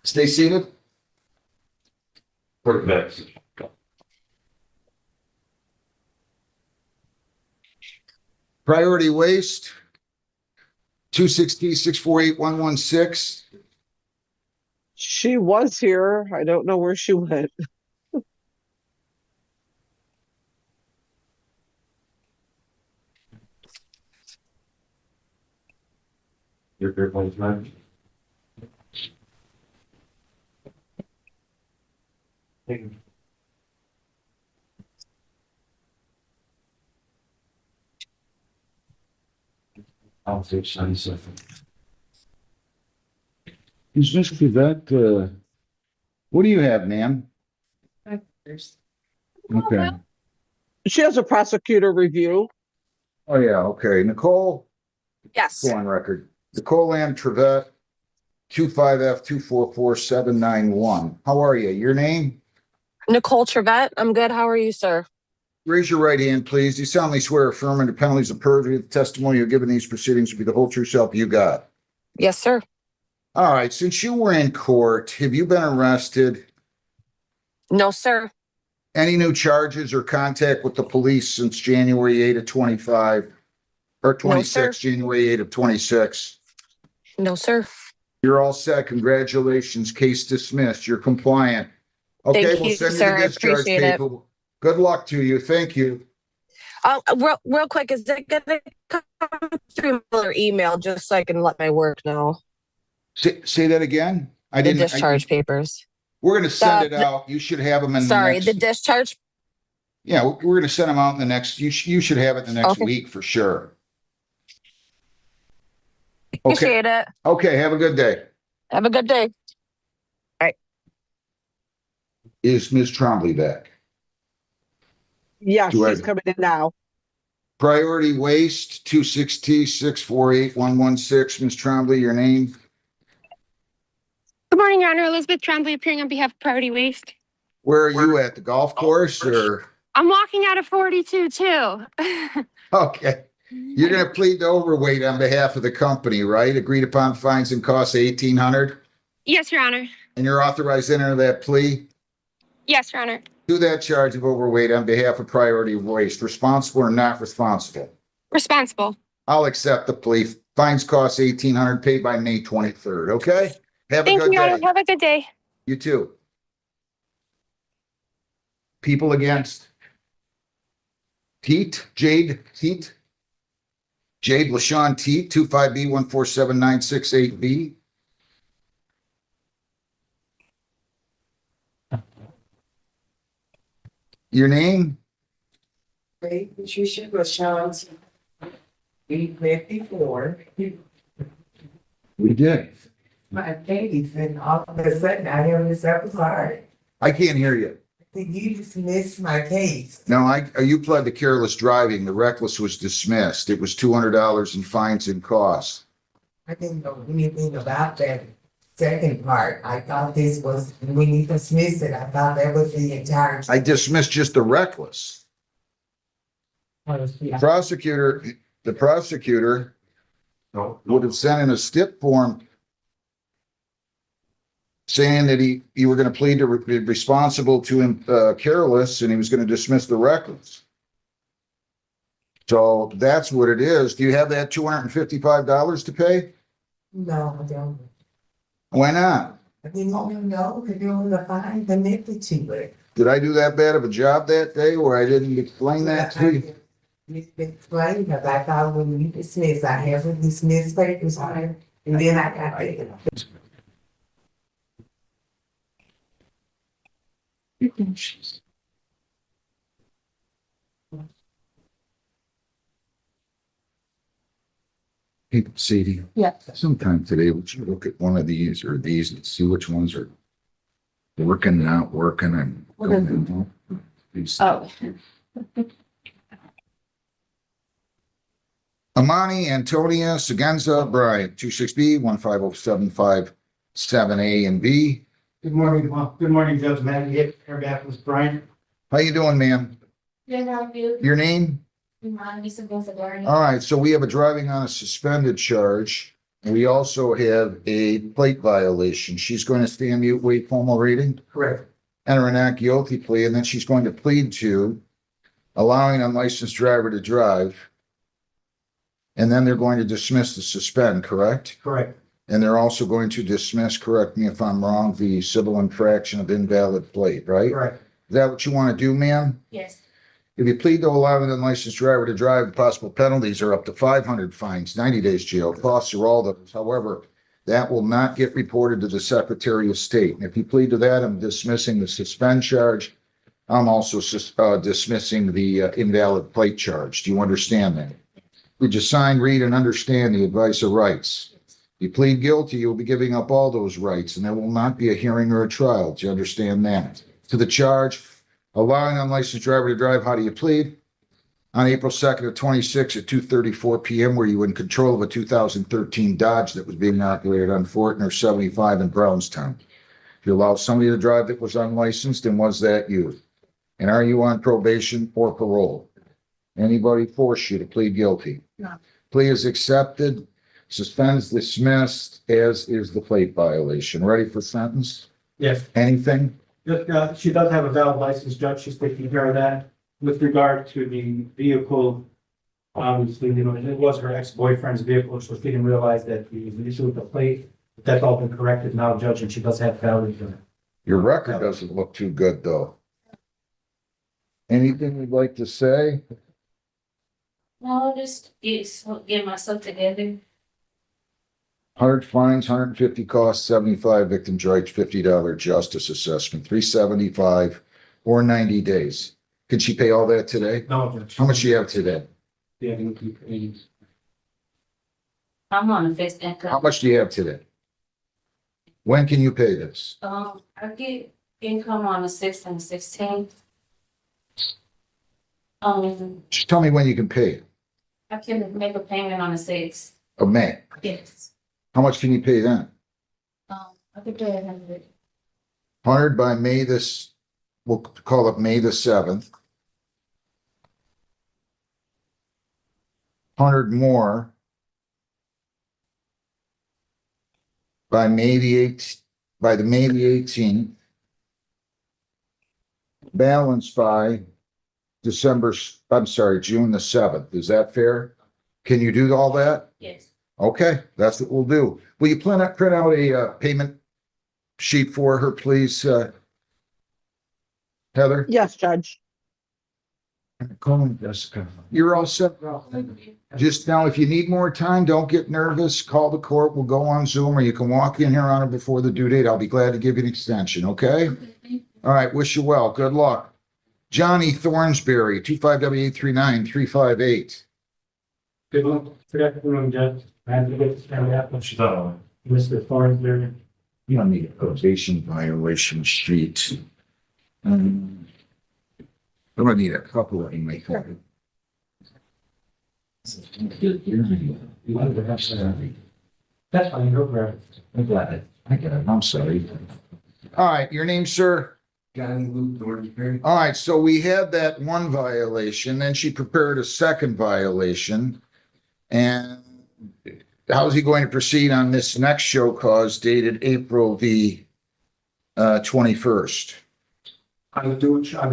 Stay seated. Put it back. Priority waste. 260-648-116. She was here. I don't know where she went. Your fair place, man. I'll fix something. Is Mr. That, what do you have, ma'am? Okay. She has a prosecutor review. Oh, yeah, okay. Nicole, Yes. go on record. Nicole Ann Trevette, 25F244-791. How are you? Your name? Nicole Trevette. I'm good. How are you, sir? Raise your right hand, please. Do you solemnly swear or affirm under penalties of perjury the testimony you're giving these proceedings will be the whole true self you got? Yes, sir. All right. Since you were in court, have you been arrested? No, sir. Any new charges or contact with the police since January 8 of 25 or 26, January 8 of 26? No, sir. You're all set. Congratulations. Case dismissed. You're compliant. Okay, Thank we'll you, send you sir. the I discharge appreciate it. paper. Good luck to you. Thank you. Real quick, is it gonna come through or email just so I can let my work know? Say that again? I The didn't. discharge papers. We're going to send it out. You should have them in the Sorry, next. the discharge. Yeah, we're going to send them out in the next, you should have it in the next Okay. week for sure. Okay, Appreciate it. okay, have a good day. Have a good day. Is Ms. Trombley back? Yeah, Do I- she's coming in now. Priority Waste, 260-648-116. Ms. Trombley, your name? Good morning, Your Honor. Elizabeth Trombley appearing on behalf of Priority Waste. Where are you at, the golf course or? I'm walking out of 42 too. Okay, you're going to plead to overweight on behalf of the company, right? Agreed upon fines and costs of $1,800, Yes, Your Honor. and you're authorized to enter that plea Yes, Your Honor. to that charge of overweight on behalf of Priority Waste. Responsible or not responsible? Responsible. I'll accept the plea. Fines cost $1,800, paid by May 23rd, okay? Have a Thank you, good Your Honor. day. Have a good day. You too. People against. Jade LaShawn Teet, 25B1479668B. Your name? Wait, Patricia LaShawn. We met before. We did. My case, and all of a sudden I hear this repertoire. I can't hear you. You dismissed my case. No, you pled to careless driving. The reckless was dismissed. It was $200 in fines and costs. I didn't know anything about that second part. I thought this was, when you dismissed it, I thought that was the entire. I dismissed just the reckless. The prosecutor would have sent in a stip form saying that you were going to plead to be responsible to him, careless, and he was going to dismiss the reckless. So that's what it is. Do you have that $255 to pay? No, I don't. Why not? I didn't even know that there was a fine connected to it. Did I do that bad of a job that day where I didn't explain that to you? You explained, because I thought when you dismissed, I have to dismiss papers on it, and then I got it. Hey, Sadie. Yeah. Sometime today, would you look at one of these or these and see which ones are working, not working, and What is going in? These- Oh. Amani Antonia Sagenza Bryant, 26B15075-7A and B. Good morning, Judge McNally, here back with Brian. How you doing, ma'am? Good, how are you? Your name? Lisa Gonzalez. All right, so we have a driving on a suspended charge. And we also have a plate violation. She's going to stand mute, wait formal reading, Correct. enter a not guilty plea, and then she's going to plead to allowing an unlicensed driver to drive. And then they're going to dismiss the suspend, correct? Correct. And they're also going to dismiss, correct me if I'm wrong, the civil infraction of invalid plate, right? Correct. Is that what you want to do, ma'am? Yes. If you plead to allow an unlicensed driver to drive, the possible penalties are up to 500 fines, 90 days jail, costs are all those. However, that will not get reported to the Secretary of State. And if you plead to that, I'm dismissing the suspend charge. I'm also dismissing the invalid plate charge. Do you understand that? Would you sign, read, and understand the advice of rights? You plead guilty, you'll be giving up all those rights, and there will not be a hearing or a trial. Do you understand that? To the charge, allowing an unlicensed driver to drive, how do you plead? On April 2nd of 26 at 2:34 p.m., were you in control of a 2013 Dodge that was being operated on Fortner 75 in Brownstown? If you allowed somebody to drive that was unlicensed, then was that you? And are you on probation or parole? Anybody force you to plead guilty? No. Plea is accepted, suspends dismissed, as is the plate violation. Ready for sentence? Yes. Anything? She does have a valid license, Judge. She's taking care of that. With regard to the vehicle, obviously, you know, it was her ex-boyfriend's vehicle, so she didn't realize that the issue with the plate. That's all been corrected now, Judge, and she does have valid. Your record doesn't look too good, though. Anything you'd like to say? No, just get myself together. 100 fines, 150 costs, 75 victim rights, $50 justice assessment, 375 or 90 days. Can she pay all that today? No, Judge. How much do you have today? Yeah, I'm on a fixed How income. much do you have today? When can you pay this? I get income on the 6th and 16th. Just tell me when you can pay it. I can make a payment on the 6th. Of May. Yes. How much can you pay then? I could pay 100. 100 by May this, we'll call it May the 7th. 100 more by May the 8th, by the May the 18th. Balance by June the 7th. Is that fair? Can you do all that? Yes. Okay, that's what we'll do. Will you print out a payment sheet for her, please, Heather? Yes, Judge. Call me, Jessica. You're all set. Just now, if you need more time, don't get nervous. Call the court. We'll go on Zoom, or you can walk in here on it before the due date. I'll be glad to give you an extension, okay? All right, wish you well. Good luck. Johnny Thornsberry, 25W839-358. Good luck. Good afternoon, Judge. She's on. Mr. Thornsberry. You don't need a probation violation sheet. I'm gonna need a couple of them. That's fine, no problem. I'm glad. I got it. I'm sorry. All right, your name, sir? Johnny Luke Thornsberry. All right, so we had that one violation, then she prepared a second violation. And how's he going to proceed on this next show cause dated April the 21st? On the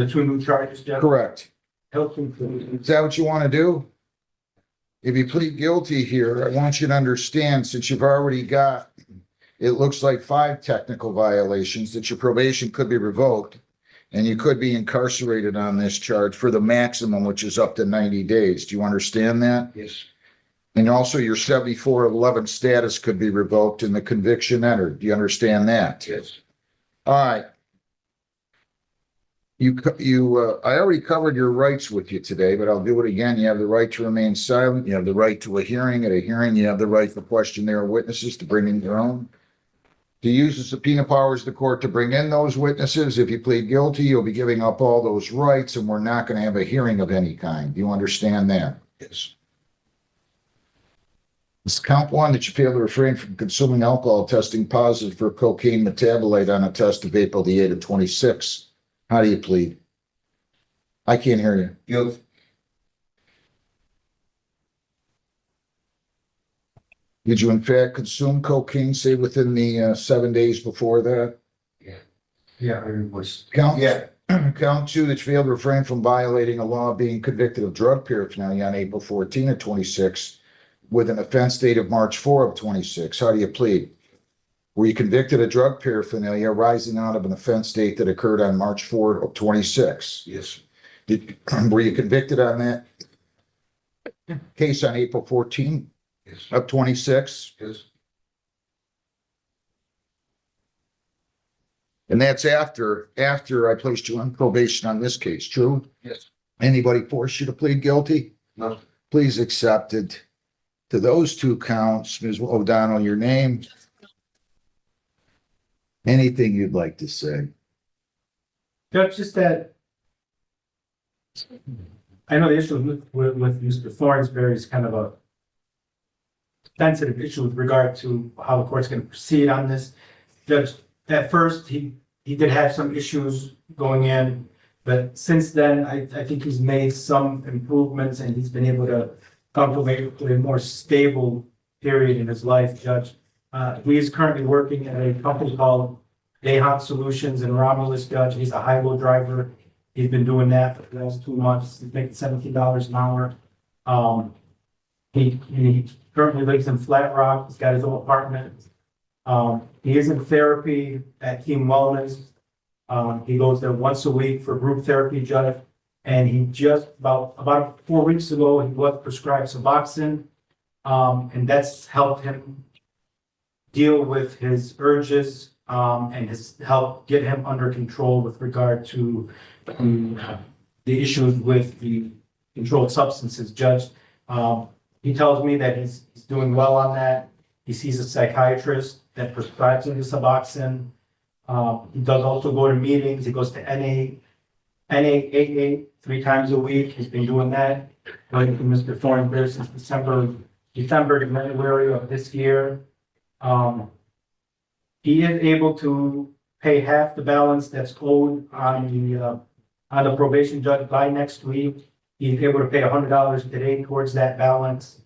two new charges, Judge. Correct. Help him. Is that what you want to do? If you plead guilty here, I want you to understand, since you've already got, it looks like 5 technical violations, that your probation could be revoked and you could be incarcerated on this charge for the maximum, which is up to 90 days. Do you understand that? Yes. And also your 7411 status could be revoked and the conviction entered. Do you understand that? Yes. All right. I already covered your rights with you today, but I'll do it again. You have the right to remain silent. You have the right to a hearing. At a hearing, you have the right to question their witnesses, to bring in your own. To use the subpoena powers of the court to bring in those witnesses. If you plead guilty, you'll be giving up all those rights, and we're not going to have a hearing of any kind. Do you understand that? Yes. It's count 1 that you fail to refrain from consuming alcohol, testing positive for cocaine metabolite on a test of April the 8th of 26. How do you plead? I can't hear you. Guilty. Did you in fact consume cocaine, say within the 7 days before that? Yeah, I was. Count, Yeah. count 2 that you failed to refrain from violating a law, being convicted of drug paraphernalia on April 14 of 26 with an offense date of March 4 of 26. How do you plead? Were you convicted of drug paraphernalia arising out of an offense date that occurred on March 4 of 26? Yes. Were you convicted on that case on April 14 Yes. of 26? Yes. And that's after I placed you on probation on this case, true? Yes. Anybody force you to plead guilty? No. Please accept it. To those 2 counts, Ms. O'Donnell, your name. Anything you'd like to say? Judge, just that. I know the issue with Mr. Thornsberry is kind of a sensitive issue with regard to how the court's going to proceed on this. Judge, at first, he did have some issues going in, but since then, I think he's made some improvements and he's been able to come to a more stable period in his life, Judge. He is currently working at a company called Dayhawk Solutions in Romulus, Judge. He's a high-low driver. He's been doing that for the last 2 months. He's making $17 an hour. He currently lives in Flat Rock. He's got his own apartment. He is in therapy at Team Wellness. He goes there once a week for group therapy, Judge. And he just about 4 weeks ago, he was prescribed Suboxone. And that's helped him deal with his urges, and has helped get him under control with regard to the issues with the controlled substances, Judge. He tells me that he's doing well on that. He sees a psychiatrist that prescribes him the Suboxone. He does also go to meetings. He goes to NA88 3 times a week. He's been doing that. Going to Mr. Thornberry since December to January of this year. He is able to pay half the balance that's owed on the probation judge by next week. He's able to pay $100 today towards that balance.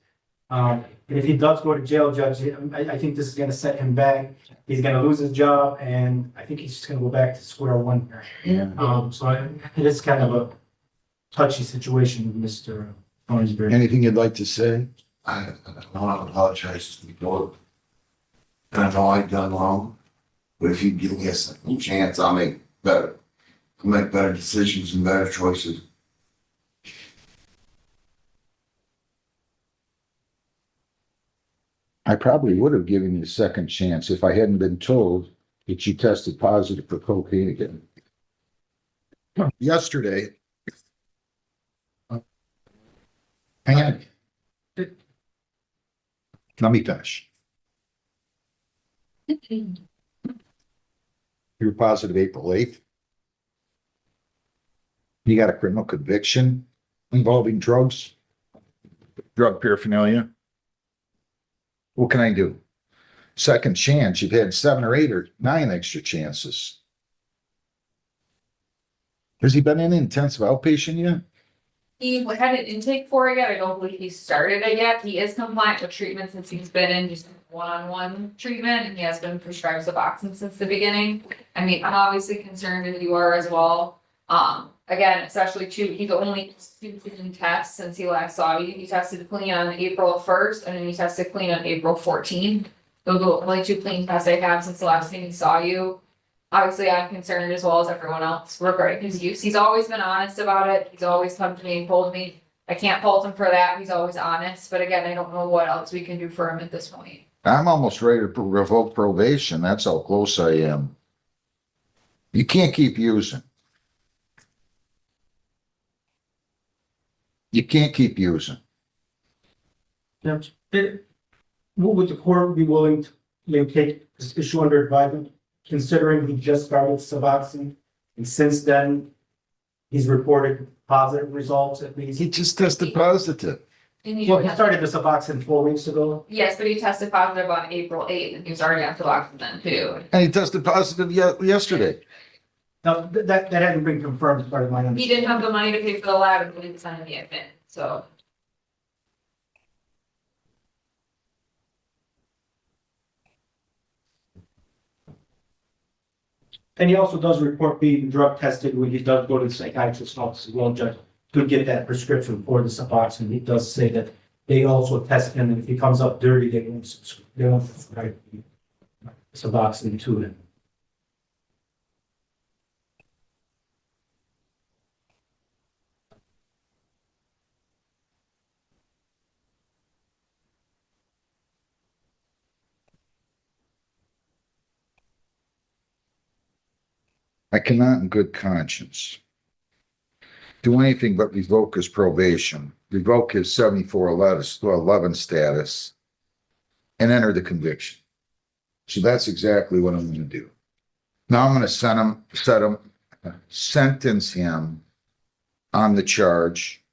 And if he does go to jail, Judge, I think this is going to set him back. He's going to lose his job, and I think he's just going to go back to square one. So it is kind of a touchy situation with Mr. Thornsberry. Anything you'd like to say? I want to apologize to the board. And I know I've done wrong, but if you give me a second chance, I'll make better decisions and better choices. I probably would have given you a second chance if I hadn't been told that you tested positive for cocaine again. Yesterday. Hang on. Let me finish. You were positive April 8th. You got a criminal conviction involving drugs, drug paraphernalia. What can I do? Second chance, you've had 7 or 8 or 9 extra chances. Has he been in intensive outpatient yet? He had an intake for it yet. I don't believe he started it yet. He is compliant with treatment since he's been in just one-on-one treatment, and he has been prescribed Suboxone since the beginning. I mean, I'm obviously concerned, and you are as well. Again, especially too, he's only 2 clean tests since he last saw you. He tested clean on April 1st, and then he tested clean on April 14th. Those are the only 2 clean tests I've had since the last time he saw you. Obviously, I'm concerned as well as everyone else regarding his use. He's always been honest about it. He's always come to me and told me I can't fault him for that. He's always honest. But again, I don't know what else we can do for him at this point. I'm almost ready to revoke probation. That's how close I am. You can't keep using. You can't keep using. Judge, would the court be willing to take this issue under advisement, considering he just started Suboxone, and since then he's reported positive results at least? He just tested positive. Well, he started the Suboxone 4 weeks ago. Yes, but he tested positive on April 8th, and he was already on Suboxone then too. And he tested positive yesterday. Now, that hadn't been confirmed as part of my understanding. He didn't have the money to pay for the lab and he didn't sign the admit, so. And he also does report being drug tested when he does go to the psychiatrist's office as well, Judge, to get that prescription for the Suboxone. He does say that they also test him, and if he comes up dirty, they won't prescribe Suboxone to him. I cannot in good conscience do anything but revoke his probation, revoke his 7411 status, and enter the conviction. So that's exactly what I'm going to do. Now I'm going to sentence him on the charge.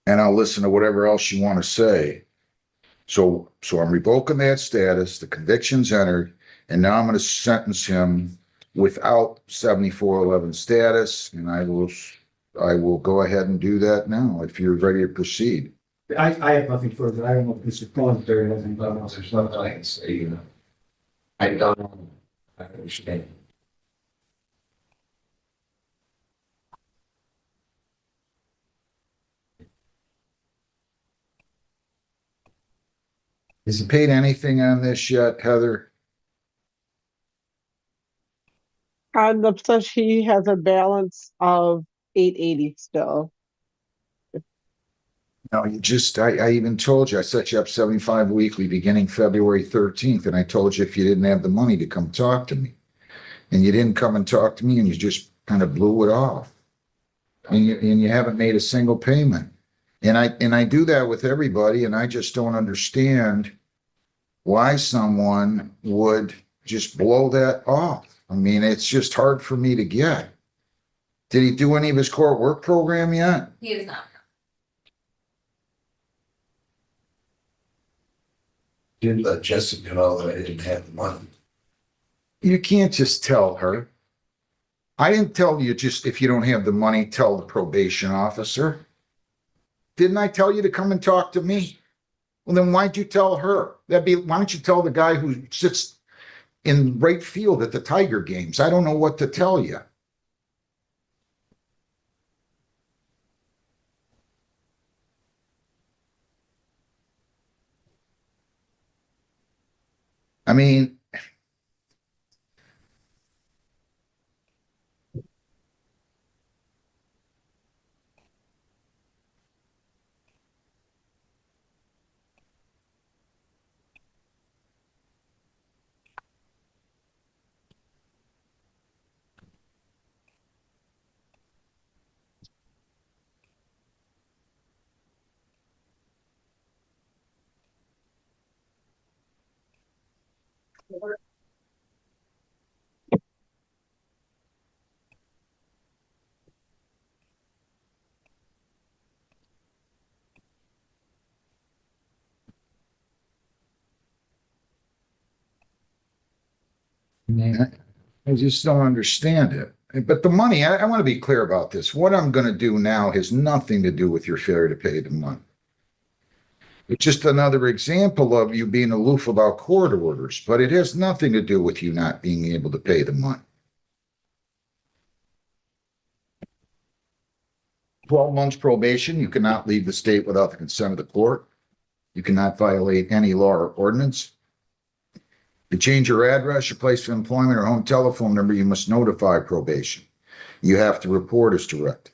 And I'll listen to whatever else you want to say. So I'm revoking that status, the conviction's entered, and now I'm going to sentence him without 7411 status, and I will go ahead and do that now if you're ready to proceed. I have nothing further. I don't know if Mr. Thornberry has anything else. There's nothing I can say, you know. I don't know. I understand. Has he paid anything on this yet, Heather? Looks like he has a balance of 880 still. No, I even told you, I set you up 75 weekly beginning February 13th, and I told you if you didn't have the money to come talk to me. And you didn't come and talk to me, and you just kind of blew it off. And you haven't made a single payment. And I do that with everybody, and I just don't understand why someone would just blow that off. I mean, it's just hard for me to get. Did he do any of his court work program yet? He is not. Didn't let Jessica know that I didn't have the money. You can't just tell her. I didn't tell you just if you don't have the money, tell the probation officer. Didn't I tell you to come and talk to me? Well, then why'd you tell her? Why don't you tell the guy who sits in right field at the Tiger games? I don't know what to tell you. I mean, I just don't understand it. But the money, I want to be clear about this. What I'm going to do now has nothing to do with your failure to pay the money. It's just another example of you being aloof about court orders, but it has nothing to do with you not being able to pay the money. 12 months probation, you cannot leave the state without the consent of the court. You cannot violate any law or ordinance. To change your address, your place of employment, or home telephone number, you must notify probation. You have to report as directed.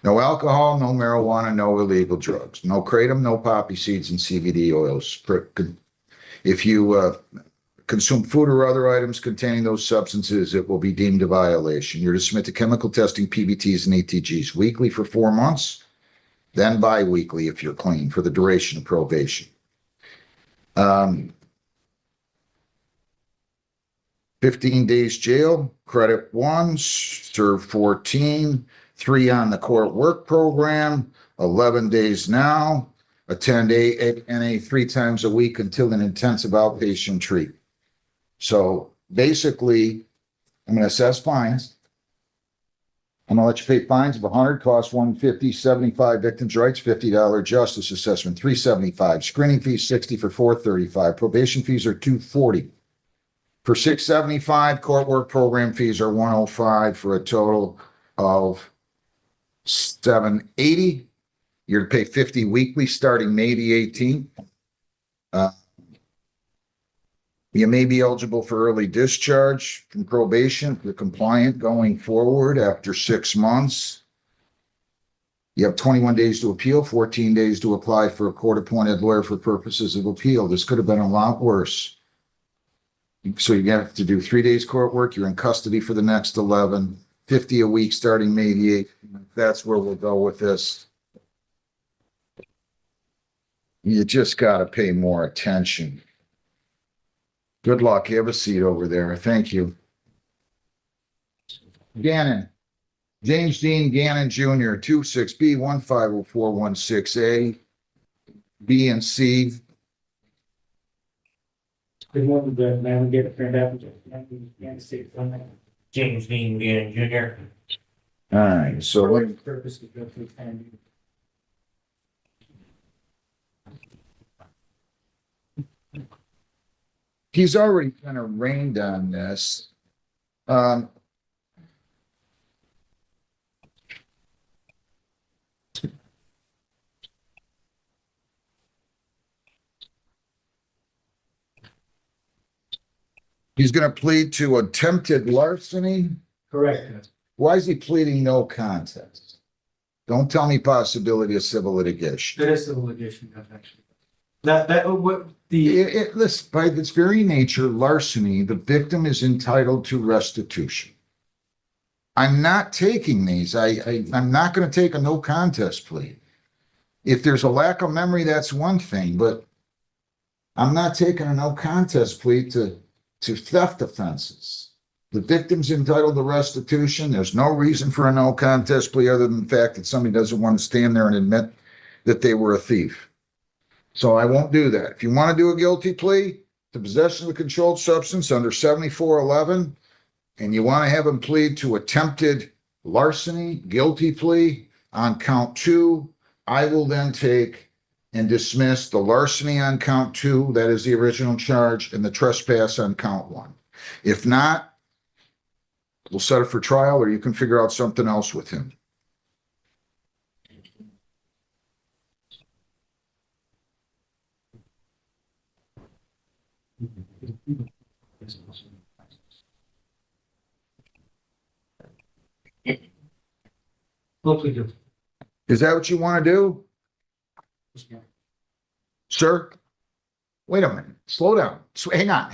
No alcohol, no marijuana, no illegal drugs. No kratom, no poppy seeds and CBD oils. If you consume food or other items containing those substances, it will be deemed a violation. You're to submit to chemical testing, PBTs and ATGs weekly for 4 months, then bi-weekly if you're clean for the duration of probation. 15 days jail, credit 1, serve 14, 3 on the court work program, 11 days now, attend ANA 3 times a week until an intensive outpatient treatment. So basically, I'm going to assess fines. I'm going to let you pay fines of 100, cost 150, 75 victims' rights, $50 justice assessment, 375, screening fees 60 for 435, probation fees are 240. For 675, court work program fees are 105 for a total of 780. You're to pay 50 weekly starting May the 18th. You may be eligible for early discharge from probation if you're compliant going forward after 6 months. You have 21 days to appeal, 14 days to apply for a court-appointed lawyer for purposes of appeal. This could have been a lot worse. So you have to do 3 days court work. You're in custody for the next 11, 50 a week starting May the 8th. That's where we'll go with this. You just got to pay more attention. Good luck. You have a seat over there. Thank you. Gannon. James Dean Gannon Jr., 26B 1504116A, B and C. Good morning, the man get a friend out. James Dean Gannon Jr. All right, so Purpose to go through and he's already kind of rained on this. He's gonna plead to attempted larceny. Correct. Why is he pleading no contest? Don't tell me possibility of civil litigation. There is civil litigation, actually. That, what the. Listen, by its very nature, larceny, the victim is entitled to restitution. I'm not taking these. I'm not gonna take a no contest plea. If there's a lack of memory, that's one thing, but I'm not taking a no contest plea to theft offenses. The victim's entitled to restitution. There's no reason for a no contest plea other than the fact that somebody doesn't want to stand there and admit that they were a thief. So I won't do that. If you want to do a guilty plea to possession of a controlled substance under 7411, and you want to have him plead to attempted larceny, guilty plea on count 2, I will then take and dismiss the larceny on count 2, that is the original charge, and the trespass on count 1. If not, we'll set it for trial, or you can figure out something else with him. Is that what you want to do? Sir? Wait a minute. Slow down. Hang on.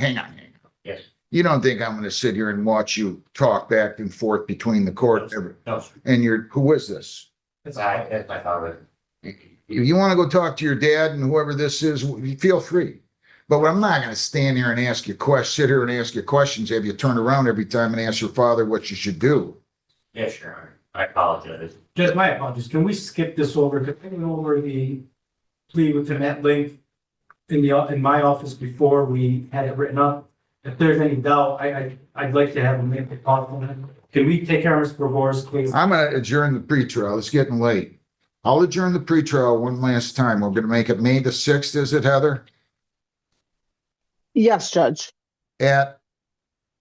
Yes. You don't think I'm going to sit here and watch you talk back and forth between the court? No, sir. And who is this? That's my father. If you want to go talk to your dad and whoever this is, feel free. But I'm not going to stand here and ask you questions, sit here and ask you questions, have you turn around every time and ask your father what you should do. Yes, Your Honor. I apologize. Just my apologies. Can we skip this over? Can we go over the plea with him at length in my office before we had it written up? If there's any doubt, I'd like to have him make the talk on it. Can we take care of his divorce, please? I'm going to adjourn the pretrial. It's getting late. I'll adjourn the pretrial one last time. We're going to make it May the 6th, is it, Heather? Yes, Judge, At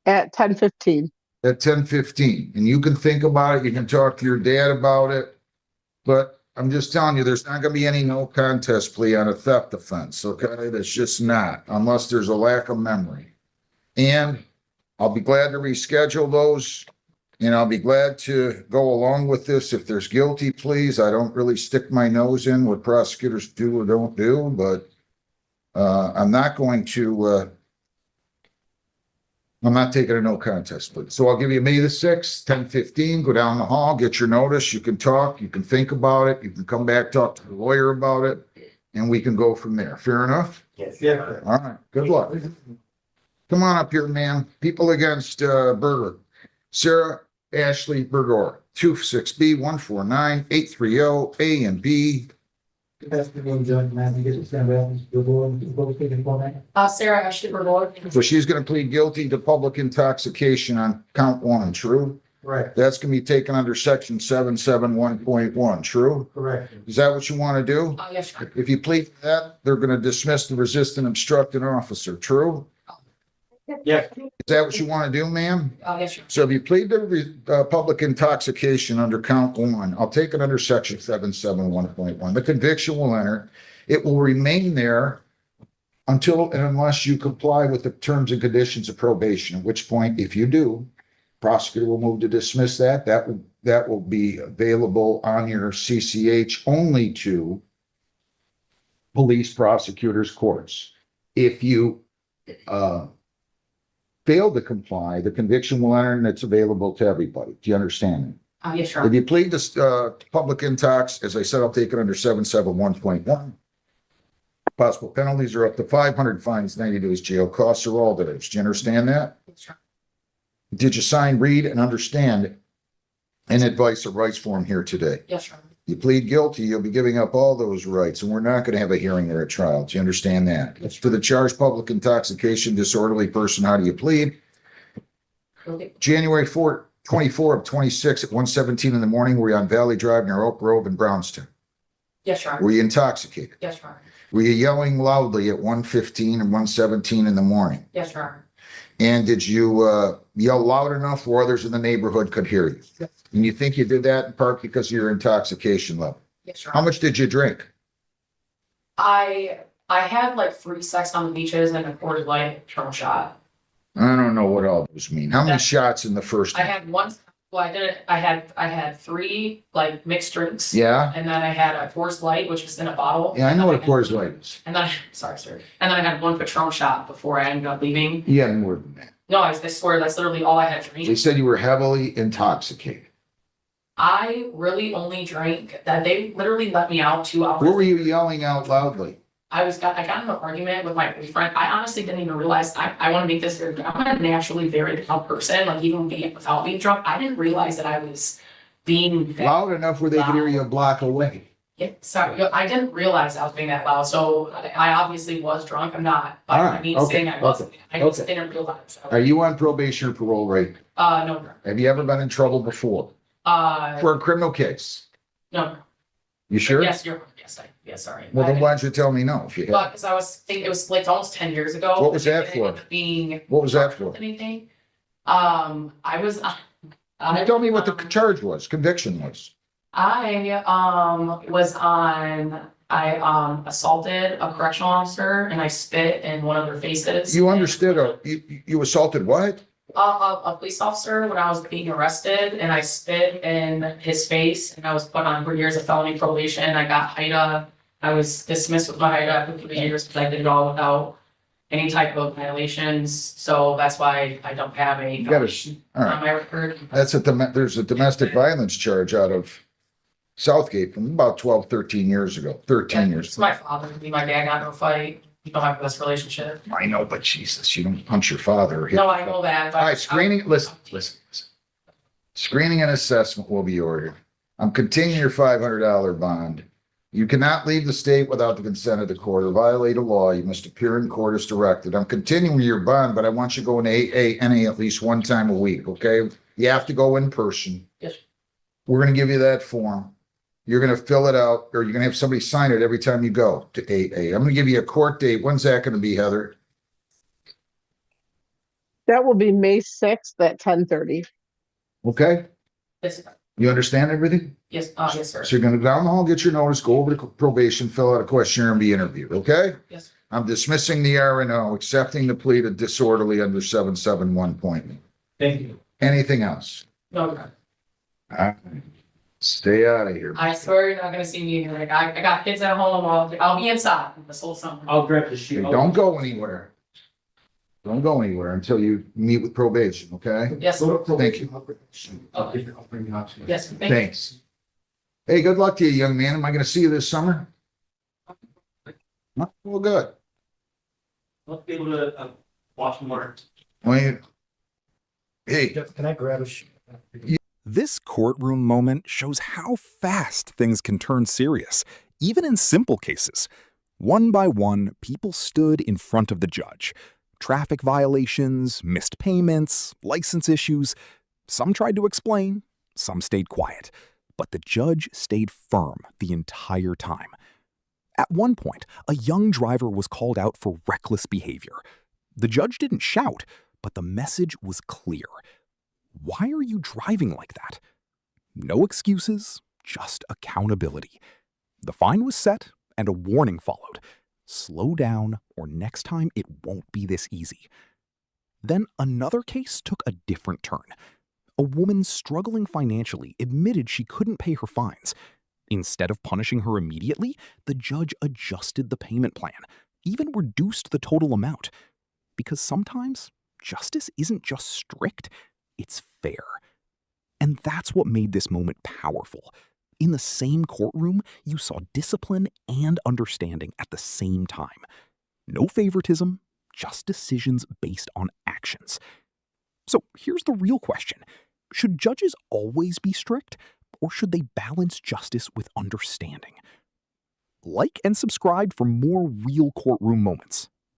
10:15. at 10:15. And you can think about it. You can talk to your dad about it. But I'm just telling you, there's not going to be any no contest plea on a theft offense, okay? That's just not, unless there's a lack of memory. And I'll be glad to reschedule those. And I'll be glad to go along with this if there's guilty pleas. I don't really stick my nose in what prosecutors do or don't do, but I'm not going to, I'm not taking a no contest plea. So I'll give you May the 6th, 10:15, go down the hall, get your notice. You can talk, you can think about it. You can come back, talk to the lawyer about it, and we can go from there. Fair enough? Yes. Yeah. All right, good luck. Come on up here, ma'am. People against Berger. Sarah Ashley Berger, 26B149-830 A and B. Sarah Ashley Bergold. So she's gonna plead guilty to public intoxication on count 1, true? Correct, That's gonna be taken under section 771.1, true? correct. Is that what you want to do? Yes, Your Honor. If you plead for that, they're gonna dismiss the resistant obstructing officer, true? Yes. Is that what you want to do, ma'am? Yes, Your Honor. So if you plead to public intoxication under count 1, I'll take it under section 771.1. The conviction will enter. It will remain there until and unless you comply with the terms and conditions of probation, at which point, if you do, prosecutor will move to dismiss that. That will be available on your CCH only to police, prosecutors, courts. If you fail to comply, the conviction will enter and it's available to everybody. Do you understand? Yes, Your If Honor. you plead to public intox, as I said, I'll take it under 771.1. Possible penalties are up to 500, fines 90 days jail, costs are all theirs. Do you understand that? Yes, Your Honor. Did you sign, read, and understand an advice or rights form here today? Yes, Your Honor. You plead guilty, you'll be giving up all those rights, and we're not going to have a hearing or a trial. Do you understand that? To the charge public intoxication, disorderly person, how do you plead? Okay. January 24 of 26 at 1:17 in the morning, we're on Valley Drive near Oak Grove in Brownston. Yes, Your Honor. Were you intoxicated? Yes, Your Honor. Were you yelling loudly at 1:15 and 1:17 in the morning? Yes, Your Honor. And did you yell loud enough where others in the neighborhood could hear you? Yes. And you think you did that in part because of your intoxication level? Yes, Your How Honor. much did you drink? I had like 3 sex on the beaches and a Coors Light Patron shot. I don't know what all those mean. How many That- shots in the first I one? had one. Well, I did it. I had 3 like mixed drinks. Yeah? And then I had a Coors Light, which is in a bottle. Yeah, I know what a And Coors Light is. And then, sorry, sir. And then I had 1 Patron shot before I ended up leaving. You had more than that. No, I swear that's literally all I had to They drink. said you were heavily intoxicated. I really only drank that they literally let me out 2 hours. What were you yelling out loudly? I got in an argument with my boyfriend. I honestly didn't even realize, I want to make this very clear. I'm a naturally very loud person, like even without being drunk. I didn't realize that I was being that Loud enough where they could hear you a block away. Yeah, sorry, I didn't realize I was being that loud, so I obviously was drunk. I'm not, by All any right, means okay, saying I wasn't. I just okay. didn't realize. Are you on probation or parole right now? No, Have you ever been in trouble before? For a criminal case? No. You sure? Yes, sorry. Well, then why'd you tell me no if you had? Because I was thinking, it was like almost 10 years ago. What was that It for? ended up being What was that for? anything. I was. You told me what the charge was, conviction was. I assaulted a correctional officer and I spit in one of their faces. You understood, you assaulted what? A police officer when I was being arrested and I spit in his face and I was put on 3 years of felony probation. I got HIDA. I was dismissed with my HIDA after 3 years because I did it all without any type of violations. So that's why I don't have a You gotta, all on right. my record. That's there's a domestic violence charge out of Southgate from about 12, 13 years ago, 13 years. It's my father. Me and my dad got into a fight. We don't have this relationship. I know, but Jesus, you don't punch your father or hit. No, I know that. All right, screening, listen. Screening and assessment will be ordered. I'm continuing your $500 bond. You cannot leave the state without the consent of the court or violate a law. You must appear in court as directed. I'm continuing your bond, but I want you to go in AA, NA at least 1 time a week, okay? You have to go in person. Yes. We're gonna give you that form. You're gonna fill it out, or you're gonna have somebody sign it every time you go to AA. I'm gonna give you a court date. When's that gonna be, Heather? That will be May 6th at 10:30. Okay? Yes, You understand everything? yes, sir. So you're gonna go down the hall, get your notice, go over to probation, fill out a questionnaire and be interviewed, okay? Yes. I'm dismissing the R&O, accepting the plea to disorderly under 771.1. Thank you. Anything else? No, All right. Stay out of here. I swear you're not gonna see me here. Like I got kids at home. I'll be inside this whole summer. I'll grab the sheet. Hey, don't go anywhere. Don't go anywhere until you meet with probation, okay? Yes. Thank you. I'll bring it out to you. Yes. Thank you. Thanks. Hey, good luck to you, young man. Am I gonna see you this summer? Well, good. I'll be able to watch more. Well, hey, Can I grab a sheet? This courtroom moment shows how fast things can turn serious, even in simple cases. One by one, people stood in front of the judge. Traffic violations, missed payments, license issues. Some tried to explain, some stayed quiet. But the judge stayed firm the entire time. At one point, a young driver was called out for reckless behavior. The judge didn't shout, but the message was clear. Why are you driving like that? No excuses, just accountability. The fine was set and a warning followed. Slow down, or next time it won't be this easy. Then another case took a different turn. A woman struggling financially admitted she couldn't pay her fines. Instead of punishing her immediately, the judge adjusted the payment plan, even reduced the total amount. Because sometimes justice isn't just strict, it's fair. And that's what made this moment powerful. In the same courtroom, you saw discipline and understanding at the same time. No favoritism, just decisions based on actions. So here's the real question. Should judges always be strict, or should they balance justice with understanding? Like and subscribe for more real courtroom moments.